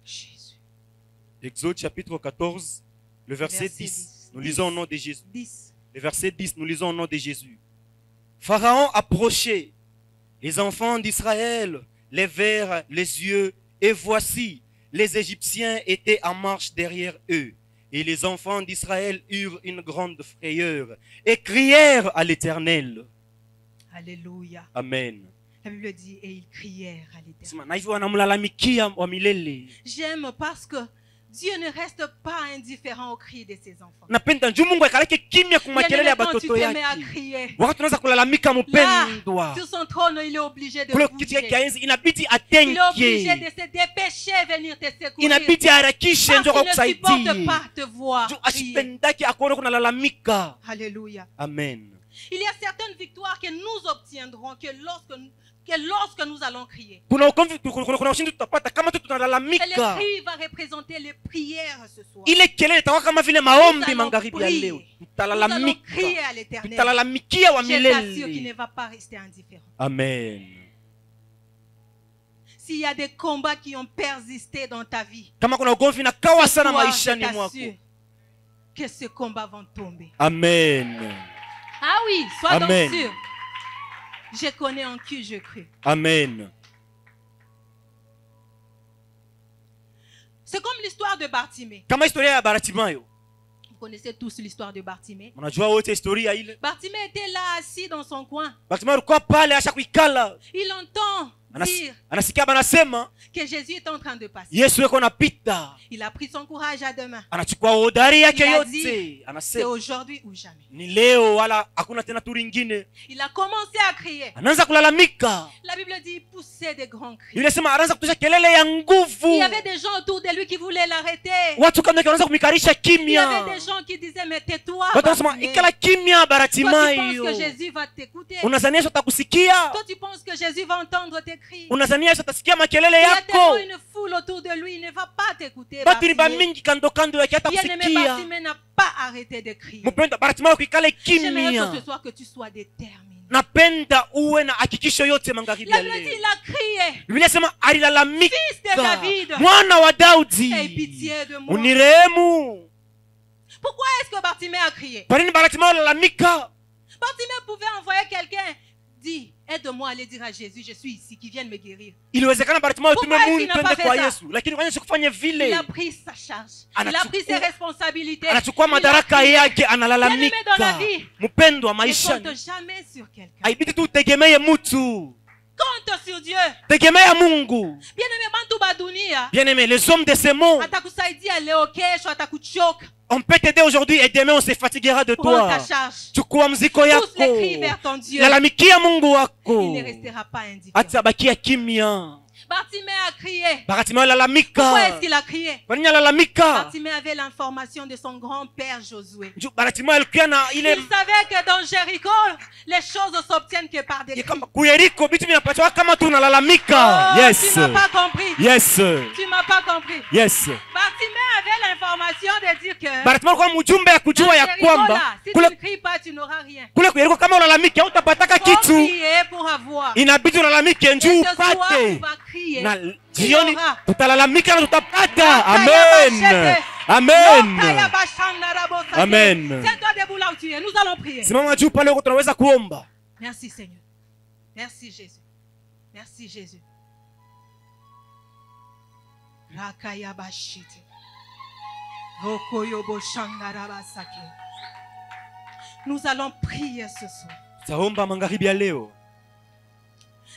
S2: Jésus.
S3: Exode chapitre 14, le verset 10. Nous lisons au nom de Jésus.
S2: 10.
S3: Le verset 10, nous lisons au nom de Jésus. Pharaon approchait. Les enfants d'Israël levèrent les yeux et voici, les Égyptiens étaient en marche derrière eux. Et les enfants d'Israël eurent une grande frayeur et crièrent à l'Éternel.
S2: Alléluia.
S3: Amen.
S2: La Bible dit, et ils crièrent à l'Éternel.
S3: Sema, na hivyo wanamlalamikia wa milele.
S2: J'aime parce que Dieu ne reste pas indifférent aux cris de ses enfants.
S3: Napenda njoo Mungu akaleke kimya kwa makelele ya
S2: Bien-aimé, quand tu
S3: batoto
S2: te mets à
S3: yake.
S2: crier,
S3: Wakati tunaweza kulalamika
S2: là,
S3: mpendwa.
S2: sur son trône, il est obligé de
S3: Kule kiti yake
S2: bouger.
S3: ya enzi inabidi
S2: Il est obligé de
S3: atenke.
S2: se dépêcher venir te secourir.
S3: Inabidi harakishe njoo
S2: Parce qu'il ne supporte
S3: kusaidia.
S2: pas te voir
S3: Juu
S2: crier.
S3: asipendake akuone kunalalamika.
S2: Alléluia.
S3: Amen.
S2: Il y a certaines victoires que nous obtiendrons que lorsque nous allons crier.
S3: Kuna ushindi tutapata kama tu
S2: Et le
S3: tunalalamika.
S2: cri va représenter les prières ce soir.
S3: Ile kelele itakuwa kama vile maombi magharibi ya leo.
S2: Nous allons
S3: Tutalalamika.
S2: crier à l'Éternel.
S3: Tutalamikia wa
S2: Je t'assure qu'il ne
S3: milele.
S2: va pas rester indifférent.
S3: Amen.
S2: S'il y a des combats qui ont persisté dans ta vie,
S3: Kama kuna ugomvi na kawa sana
S2: toi, je
S3: maishani mwako.
S2: t'assure que ces combats vont tomber.
S3: Amen.
S2: Ah oui, sois donc
S3: Amen.
S2: sûr. Je connais en qui je cru.
S3: Amen.
S2: C'est comme l'histoire de Bartimée.
S3: Kama historia ya Bartimayo.
S2: Vous connaissez tous l'histoire de Bartimée.
S3: Unajua wote historia ile.
S2: Bartimée était là assis dans son coin.
S3: Bartimayo alikuwa pale acha kuikala.
S2: Il entend dire
S3: Anasikia banasema
S2: que Jésus est en train de passer.
S3: Yesu yuko napita.
S2: Il a pris son courage à deux mains.
S3: Anachukua hodari yake
S2: Il a
S3: yote.
S2: dit, c'est
S3: Anasema
S2: aujourd'hui ou jamais.
S3: ni leo wala hakuna tena turi ingine.
S2: Il a commencé à crier.
S3: Anaanza kulalamika.
S2: La Bible dit il poussait des grands cris.
S3: Biblia inasema anaanza kutosha kelele ya nguvu.
S2: Il y avait des gens autour de lui qui voulaient l'arrêter.
S3: Watu kama wanaanza kumikarisha
S2: Il y
S3: kimya.
S2: avait des gens qui disaient mais tais-toi.
S3: Watu wanasema
S2: Bartimée.
S3: ikala kimya
S2: Toi tu
S3: Bartimayo.
S2: penses que Jésus va t'écouter.
S3: Unazania Yesu atakusikia?
S2: Toi tu penses que Jésus va entendre tes cris.
S3: Unazania Yesu atasikia makelele
S2: Il y a tellement
S3: yako?
S2: une foule autour de lui, il ne va pas t'écouter.
S3: Batu ni
S2: Bartimée.
S3: bamingi kando kando yake
S2: Bien-aimé,
S3: hatakusikia.
S2: Bartimée n'a pas arrêté de crier.
S3: Mpenda Bartimayo kuikale
S2: J'aimerais que
S3: kimya.
S2: ce soir que tu sois déterminé.
S3: Napenda uwe na hakikisho yote magharibi
S2: La
S3: ya
S2: Bible dit
S3: leo.
S2: il a crié.
S3: Biblia inasema alilalamika,
S2: Fils de David,
S3: mwana wa Daudi,
S2: aie pitié de moi.
S3: unirehemu.
S2: Pourquoi est-ce que Bartimée a crié?
S3: Kwa nini Bartimayo alalamika?
S2: Bartimée pouvait envoyer quelqu'un. Dis, aide-moi à aller dire à Jésus, je suis ici, qui vienne me guérir.
S3: Iliwezekana Bartimayo tume
S2: Pourquoi est-ce
S3: Mungu
S2: qu'il n'a
S3: twende
S2: pas
S3: kwa
S2: fait ça?
S3: Yesu, lakini kwa nini sikufanye
S2: Il
S3: vile?
S2: a pris sa charge. Il a
S3: Anachukua-
S2: pris ses responsabilités.
S3: Anachukua
S2: Il a
S3: madaraka
S2: crié.
S3: yake,
S2: Bien-aimé dans la
S3: analalamika.
S2: vie,
S3: Mpendwa
S2: ne
S3: maishani,
S2: compte jamais sur quelqu'un.
S3: haibidi tu utegemee mtu,
S2: Compte sur Dieu.
S3: tegemea Mungu.
S2: Bien-aimé, bantu ba dunia.
S3: Bien aimé, les hommes de ce monde,
S2: Atakusaidia leo kesho atakuchoka.
S3: on peut t'aider aujourd'hui et demain on se fatiguera de
S2: Prends
S3: toi.
S2: ta charge.
S3: Chukua mziko
S2: Pousse les cris
S3: yako,
S2: vers ton Dieu.
S3: lalamikia Mungu
S2: Il
S3: wako,
S2: ne restera pas indifférent.
S3: atabakia kimya.
S2: Bartimée a crié.
S3: Bartimayo
S2: Pourquoi
S3: lalamika.
S2: est-ce qu'il a crié?
S3: Kwa nini alalamika?
S2: Bartimée avait l'information de son grand-père Josué.
S3: Bartimayo alikuwa na ile
S2: Il savait que dans Jéricho, les choses ne s'obtiennent que par des cris.
S3: kama kuyeriko vitu vinapatiwa kama tu unalalamika.
S2: Oh,
S3: Yes.
S2: tu m'as pas compris.
S3: Yes.
S2: Tu m'as pas compris.
S3: Yes.
S2: Bartimée avait l'information de dire que
S3: Bartimayo kwa mjumbe ya
S2: dans
S3: kujua ya
S2: Jéricho,
S3: kwamba
S2: là, si tu
S3: kule
S2: ne cries pas, tu n'auras rien.
S3: kule kuyeriko kama ulalamika utapataka
S2: Faut
S3: kitu,
S2: crier pour avoir.
S3: inabidi ulalamike
S2: Et
S3: njoo
S2: ce soir,
S3: upate.
S2: tu vas crier.
S3: Na
S2: Tu
S3: jioni
S2: l'auras.
S3: tutalalamika na tutapata.
S2: Lokaya
S3: Amen.
S2: bashete.
S3: Amen.
S2: Lokaya bashanda rabosake.
S3: Amen.
S2: Tiens-toi debout là où tu es. Nous allons prier.
S3: Simama juu pale huko tunaweza kuomba.
S2: Merci Seigneur. Merci Jésus. Merci Jésus. Rakaya bashite. Rokoyo boshanda rabasake. Nous allons prier ce soir.
S3: Taomba magharibi ya leo.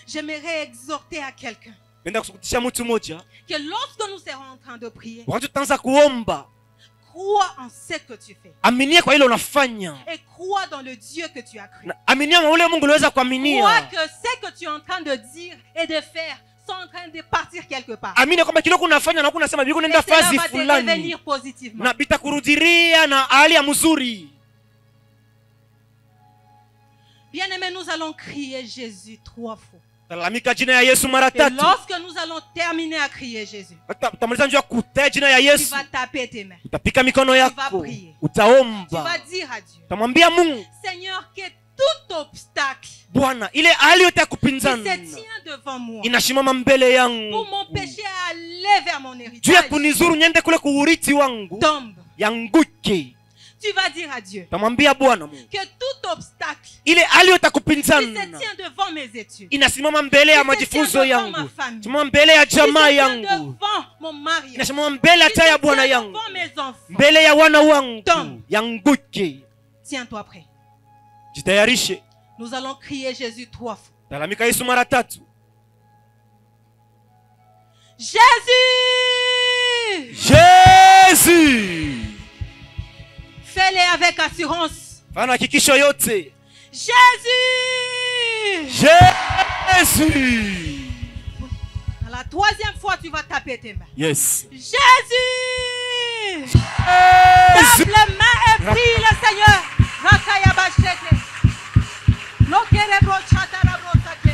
S2: J'aimerais exhorter à quelqu'un
S3: Nenda kusukutisha mtu mmoja.
S2: que lorsque nous serons en train de prier,
S3: Wakati tutaanza kuomba,
S2: crois en ce que tu fais
S3: aminia kwa ile unafanya.
S2: et crois dans le Dieu que tu as cru.
S3: Na aminia kwa ule Mungu uliweza
S2: Crois
S3: kuaminia.
S2: que ce que tu es en train de dire et de faire sont en train de partir quelque part.
S3: Amini kwamba kile unafanya na unasema bibi
S2: Et
S3: nenda
S2: cela
S3: fazi
S2: va te
S3: fulani
S2: revenir positivement.
S3: na bitakurudiria na hali ya mzuri.
S2: Bien-aimés, nous allons crier Jésus 3 fois.
S3: Talalamika jina ya Yesu mara
S2: Et
S3: tatu.
S2: lorsque nous allons terminer à crier Jésus,
S3: Utamaliza njoo kutea jina ya
S2: tu
S3: Yesu.
S2: vas taper tes mains.
S3: Utapika mikono yako.
S2: prier. Tu
S3: Utaomba.
S2: vas dire à Dieu,
S3: Utamwambia Mungu,
S2: Seigneur, que tout obstacle
S3: Bwana, ile hali yote ya
S2: qui
S3: kupinzana
S2: se tient devant moi
S3: inashimama mbele
S2: pour
S3: yangu.
S2: m'empêcher à aller vers mon
S3: Juu ya
S2: héritage
S3: kunizuru nyende kule kuuriti wangu.
S2: tombe.
S3: Yanguke.
S2: Tu vas dire à Dieu
S3: Utamwambia Bwana Mungu,
S2: que tout obstacle
S3: ile hali yote ya
S2: qui se
S3: kupinzana
S2: tient devant mes études,
S3: inasimama mbele ya
S2: qui se
S3: majifunzo
S2: tient devant ma
S3: yangu.
S2: famille,
S3: Inasimama mbele ya
S2: qui se
S3: jamaa
S2: tient
S3: yangu.
S2: devant mon mariage,
S3: Inasimama mbele ya
S2: qui se
S3: taa ya
S2: tient
S3: Bwana yangu.
S2: devant mes enfants,
S3: Mbele ya wana wangu.
S2: Tom.
S3: Yanguke.
S2: tiens-toi prêt.
S3: Jitayarishe.
S2: Nous allons crier Jésus 3 fois.
S3: Talamika Yesu mara tatu.
S2: Jésus!
S3: Jésus.
S2: Fais-les avec assurance.
S3: Fanya hakikisho yote.
S2: Jésus!
S3: Jésus.
S2: À la 3e fois, tu vas taper tes mains.
S3: Yes.
S2: Jésus!
S3: Jésus.
S2: Tape les mains et prie le Seigneur. Rakaya basheke. Lokerebo chatarabo sake.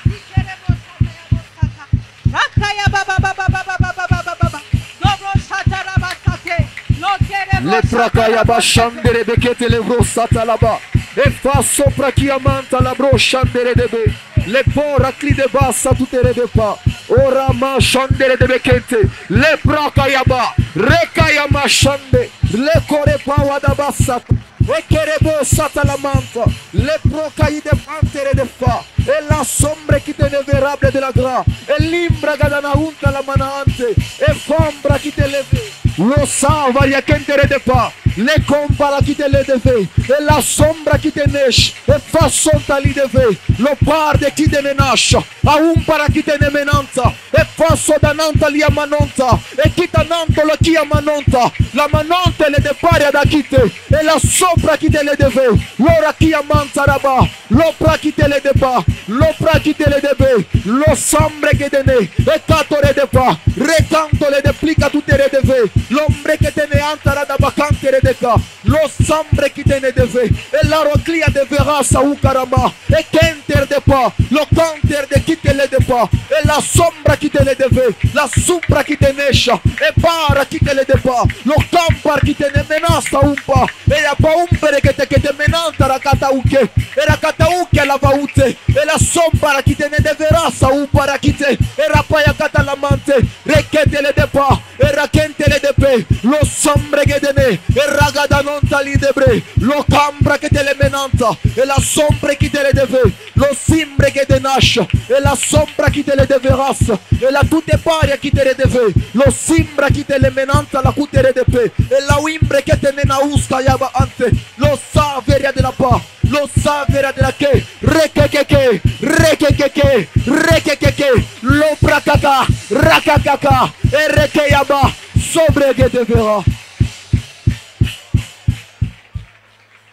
S2: Ikerebo chatarabo saka. Rakaya baba baba baba baba baba baba. Dobro chataraba sake. Lokerebo
S4: Le prakayaba shandere bekete le vrosata là-bas. E fa sopra chi amanta la bro shandere debe. Le pora cli de bassa tutere de pa. Ora ma shandere de bekete. Le prakayaba. Rekayama shande. Le kore pa wada bassa. Ekerebo satalamanta. Le procaï de pantere de fa. E la sombre qui te neverable de la gra. E l'imbra gadana unta la manante. E fombra qui te leve. Lo salvaria kentere de pa. Le compara qui te le deve. E la sombra qui te nesh. E fa sonta li deve. Lo parde qui te ne nasce. A umpara qui te ne menanta. E fa sodananta li amanonta. E chi tananto lo chi amanonta. La manonte le depare da kite. E la sopra chi te le deve. L'ora chi amanta raba. L'opra chi te le deba. L'opra chi te le deve. Lo sombre che te ne. E catore de pa. Recanto le deplica tutte le deve. L'ombre che te ne antara da bacante le deca. Lo sombre chi te ne deve. E la roclia de verasa ucarama. E kenter de pa. Lo canter de chi te le deba. E la sombra chi te le deve. La supra chi te nescia. E para chi te le deba. Lo campar chi te ne menasta umpa. E la pa umpere che te menanta rakata uke. E rakata uke la vaute. E la sombra chi te ne deverasa umpara chi te. E rapaya catalamante. Rekete le deba. E rakente le debe. Lo sombre che te ne. E ragada non tali debre. Lo cambra che te le menanta. E la sombra chi te le deve. Lo simbre che te nasce. E la sombra chi te le deveras. E la tutte paria chi te le deve. Lo simbra chi te le menanta la cutere de pe. E la wimbre che te ne nausta yaba ante. Lo saveria della pa. Lo saveria della che. Rekekeke. Rekekeke. Rekekeke. Lo prakaka. Rakakaka. E reke yaba. Sobre che te verra.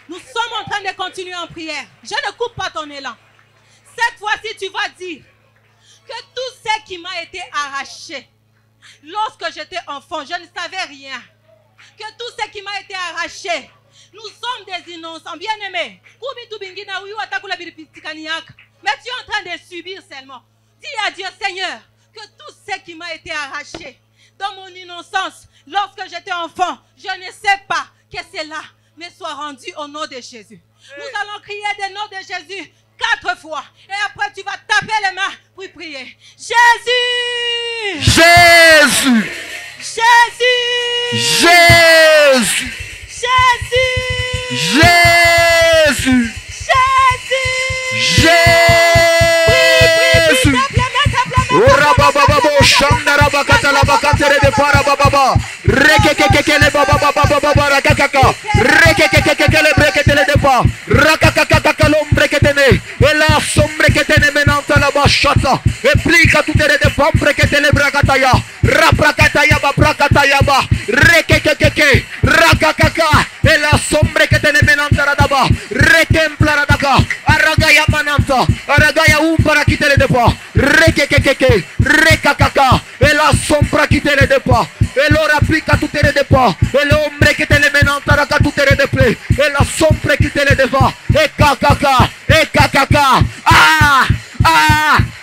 S2: Nous sommes en train de continuer en prière. Je ne coupe pas ton élan. Cette fois-ci, tu vas dire que tout ce qui m'a été arraché lorsque j'étais enfant, je ne savais rien. Que tout ce qui m'a été arraché, nous sommes des innocents, bien-aimés. Mais tu es en train de subir seulement. Dis à Dieu, Seigneur, que tout ce qui m'a été arraché dans mon innocence, lorsque j'étais enfant, je ne sais pas que cela me soit rendu au nom de Jésus. Nous allons crier le nom de Jésus 4 fois. Et après, tu vas taper les mains pour prier. Jésus!
S4: Jésus!
S2: Jésus!
S4: Jésus!
S2: Jésus!
S4: Jésus!
S2: Jésus!
S4: Jésus! Ora baba baba shandara bakata la bakatere de para baba rekekeke le baba baba baba rakaka rekekeke le brekete le de pa rakaka l'ombre che te ne e la sombre che te ne menanta la bashata e plica tutte le de pombre che te le brakataya raprakataya ba brakataya ba rekekeke rakaka e la sombre che te ne menanta la daba retempla la daka aragaya mananta aragaya umpara chi te le de pa rekekeke rekakaka e la sombra chi te le de pa e l'ora applica tutte le de pa e l'ombre che te le menanta raga tutte le de ple e la sombra chi te le de va e kakaka e kakaka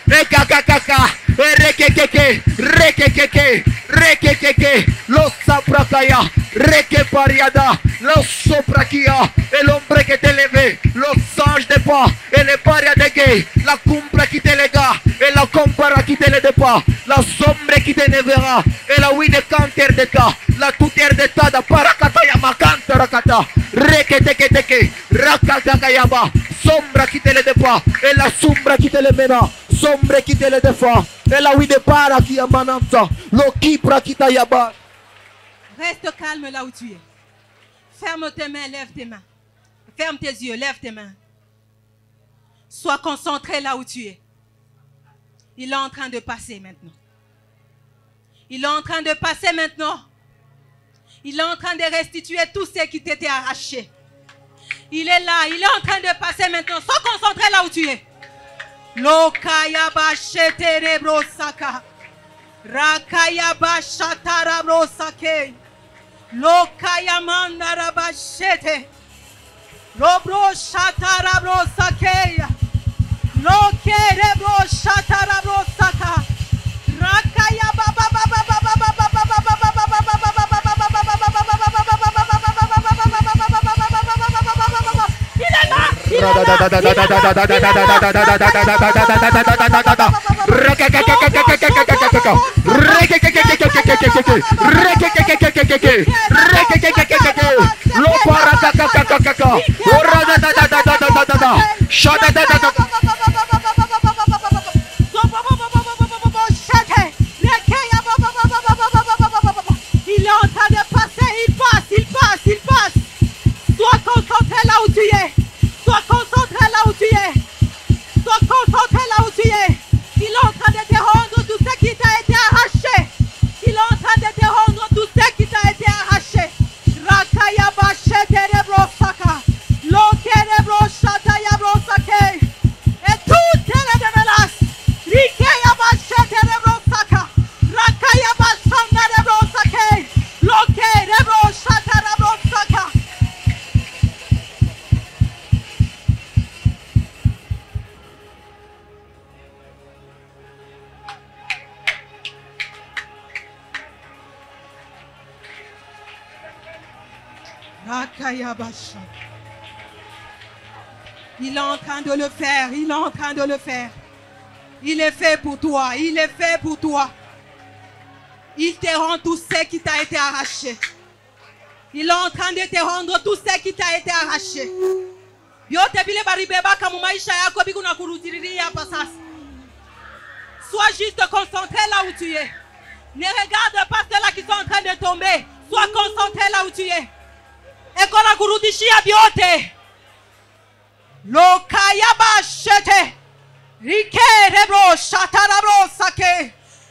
S4: e rekekeke lo saprakaya reke pariada lo soprakia e l'ombre che te leve lo sange de pa e le paria de gay la cumbra qui te lega e la compara qui te le de pa la sombre qui te ne verra e la oui de canter de ta la tuter de ta da parakata ya makanta rakata rekekeke rakakayaba sombra qui te le de pa e la sombra qui te le mena sombre qui te le de fa e la oui de para qui amananta lo kipra qui ta yaba.
S2: Reste calme là où tu es. Ferme tes mains, lève tes mains. Ferme tes yeux, lève tes mains. Sois concentré là où tu es. Il est en train de passer maintenant. Il est en train de passer maintenant. Il est en train de restituer tout ce qui t'était arraché. Il est là, il est en train de passer maintenant. Sois concentré là où tu es. Lokayaba sheterebro saka. Rakayaba shatarabro sake. Lokayamanda rabashete. Robro shatarabro sake. Lokerebro shatarabro saka. Rakayaba baba baba baba baba
S4: Shadadadadadadada. Oradadadadadadada. Shadadadadada.
S2: Il est en train de passer, il passe. Sois concentré là où tu es. Sois concentré là où tu es. Sois concentré là où tu es. Il est en train de te rendre tout ce qui t'a été arraché. Il est en train de te rendre tout ce qui t'a été arraché. Rakaya bachete rebrosaka. Loke rebroshata yabrosake. Et toutes les menaces. Rikaya bachete rebrosaka. Rakaya bachanda rebrosake. Loke rebroshata rebrosaka. Il est en train de le faire, il est en train de le faire. Il est fait pour toi, il est fait pour toi. Il te rend tout ce qui t'a été arraché. Il est en train de te rendre tout ce qui t'a été arraché. Sois juste concentré là où tu es. Ne regarde pas ceux-là qui sont en train de tomber. Sois concentré là où tu es. Ekola kurudishia vyote. Lokaya bashete. Rike rebro shatarabro sake.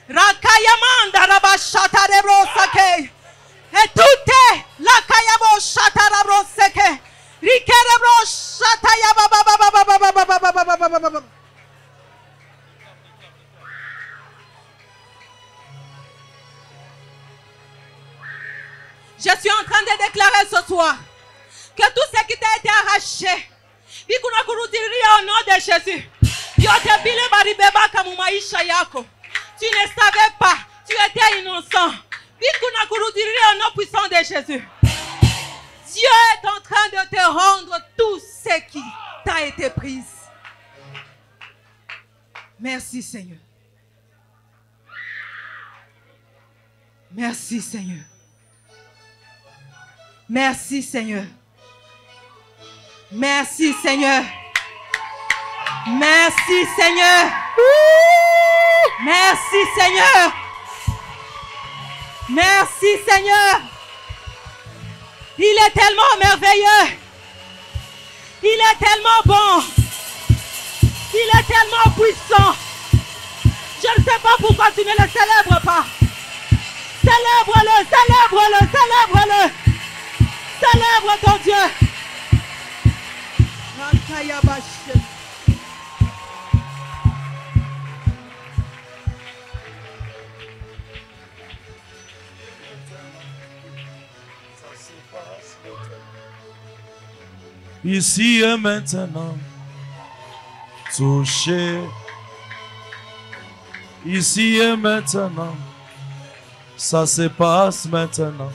S2: Rakaya manda rabashata rebro sake. Et tout la kayabo shatarabro sake. Rike rebro shataya baba. Je suis en train de déclarer ce soir que tout ce qui t'a été arraché, au nom de Jésus, tu ne savais pas, tu étais innocent. Au nom puissant de Jésus, Dieu est en train de te rendre tout ce qui t'a été pris. Merci Seigneur. Merci Seigneur. Merci Seigneur. Merci Seigneur. Merci Seigneur. Merci Seigneur. Merci Seigneur. Il est tellement merveilleux. Il est tellement bon. Il est tellement puissant. Je ne sais pas pourquoi tu ne le célèbres pas. Célèbre-le, célèbre-le, célèbre-le. Célèbre ton Dieu.
S1: Ici et maintenant, touché. Ici et maintenant, ça se passe maintenant.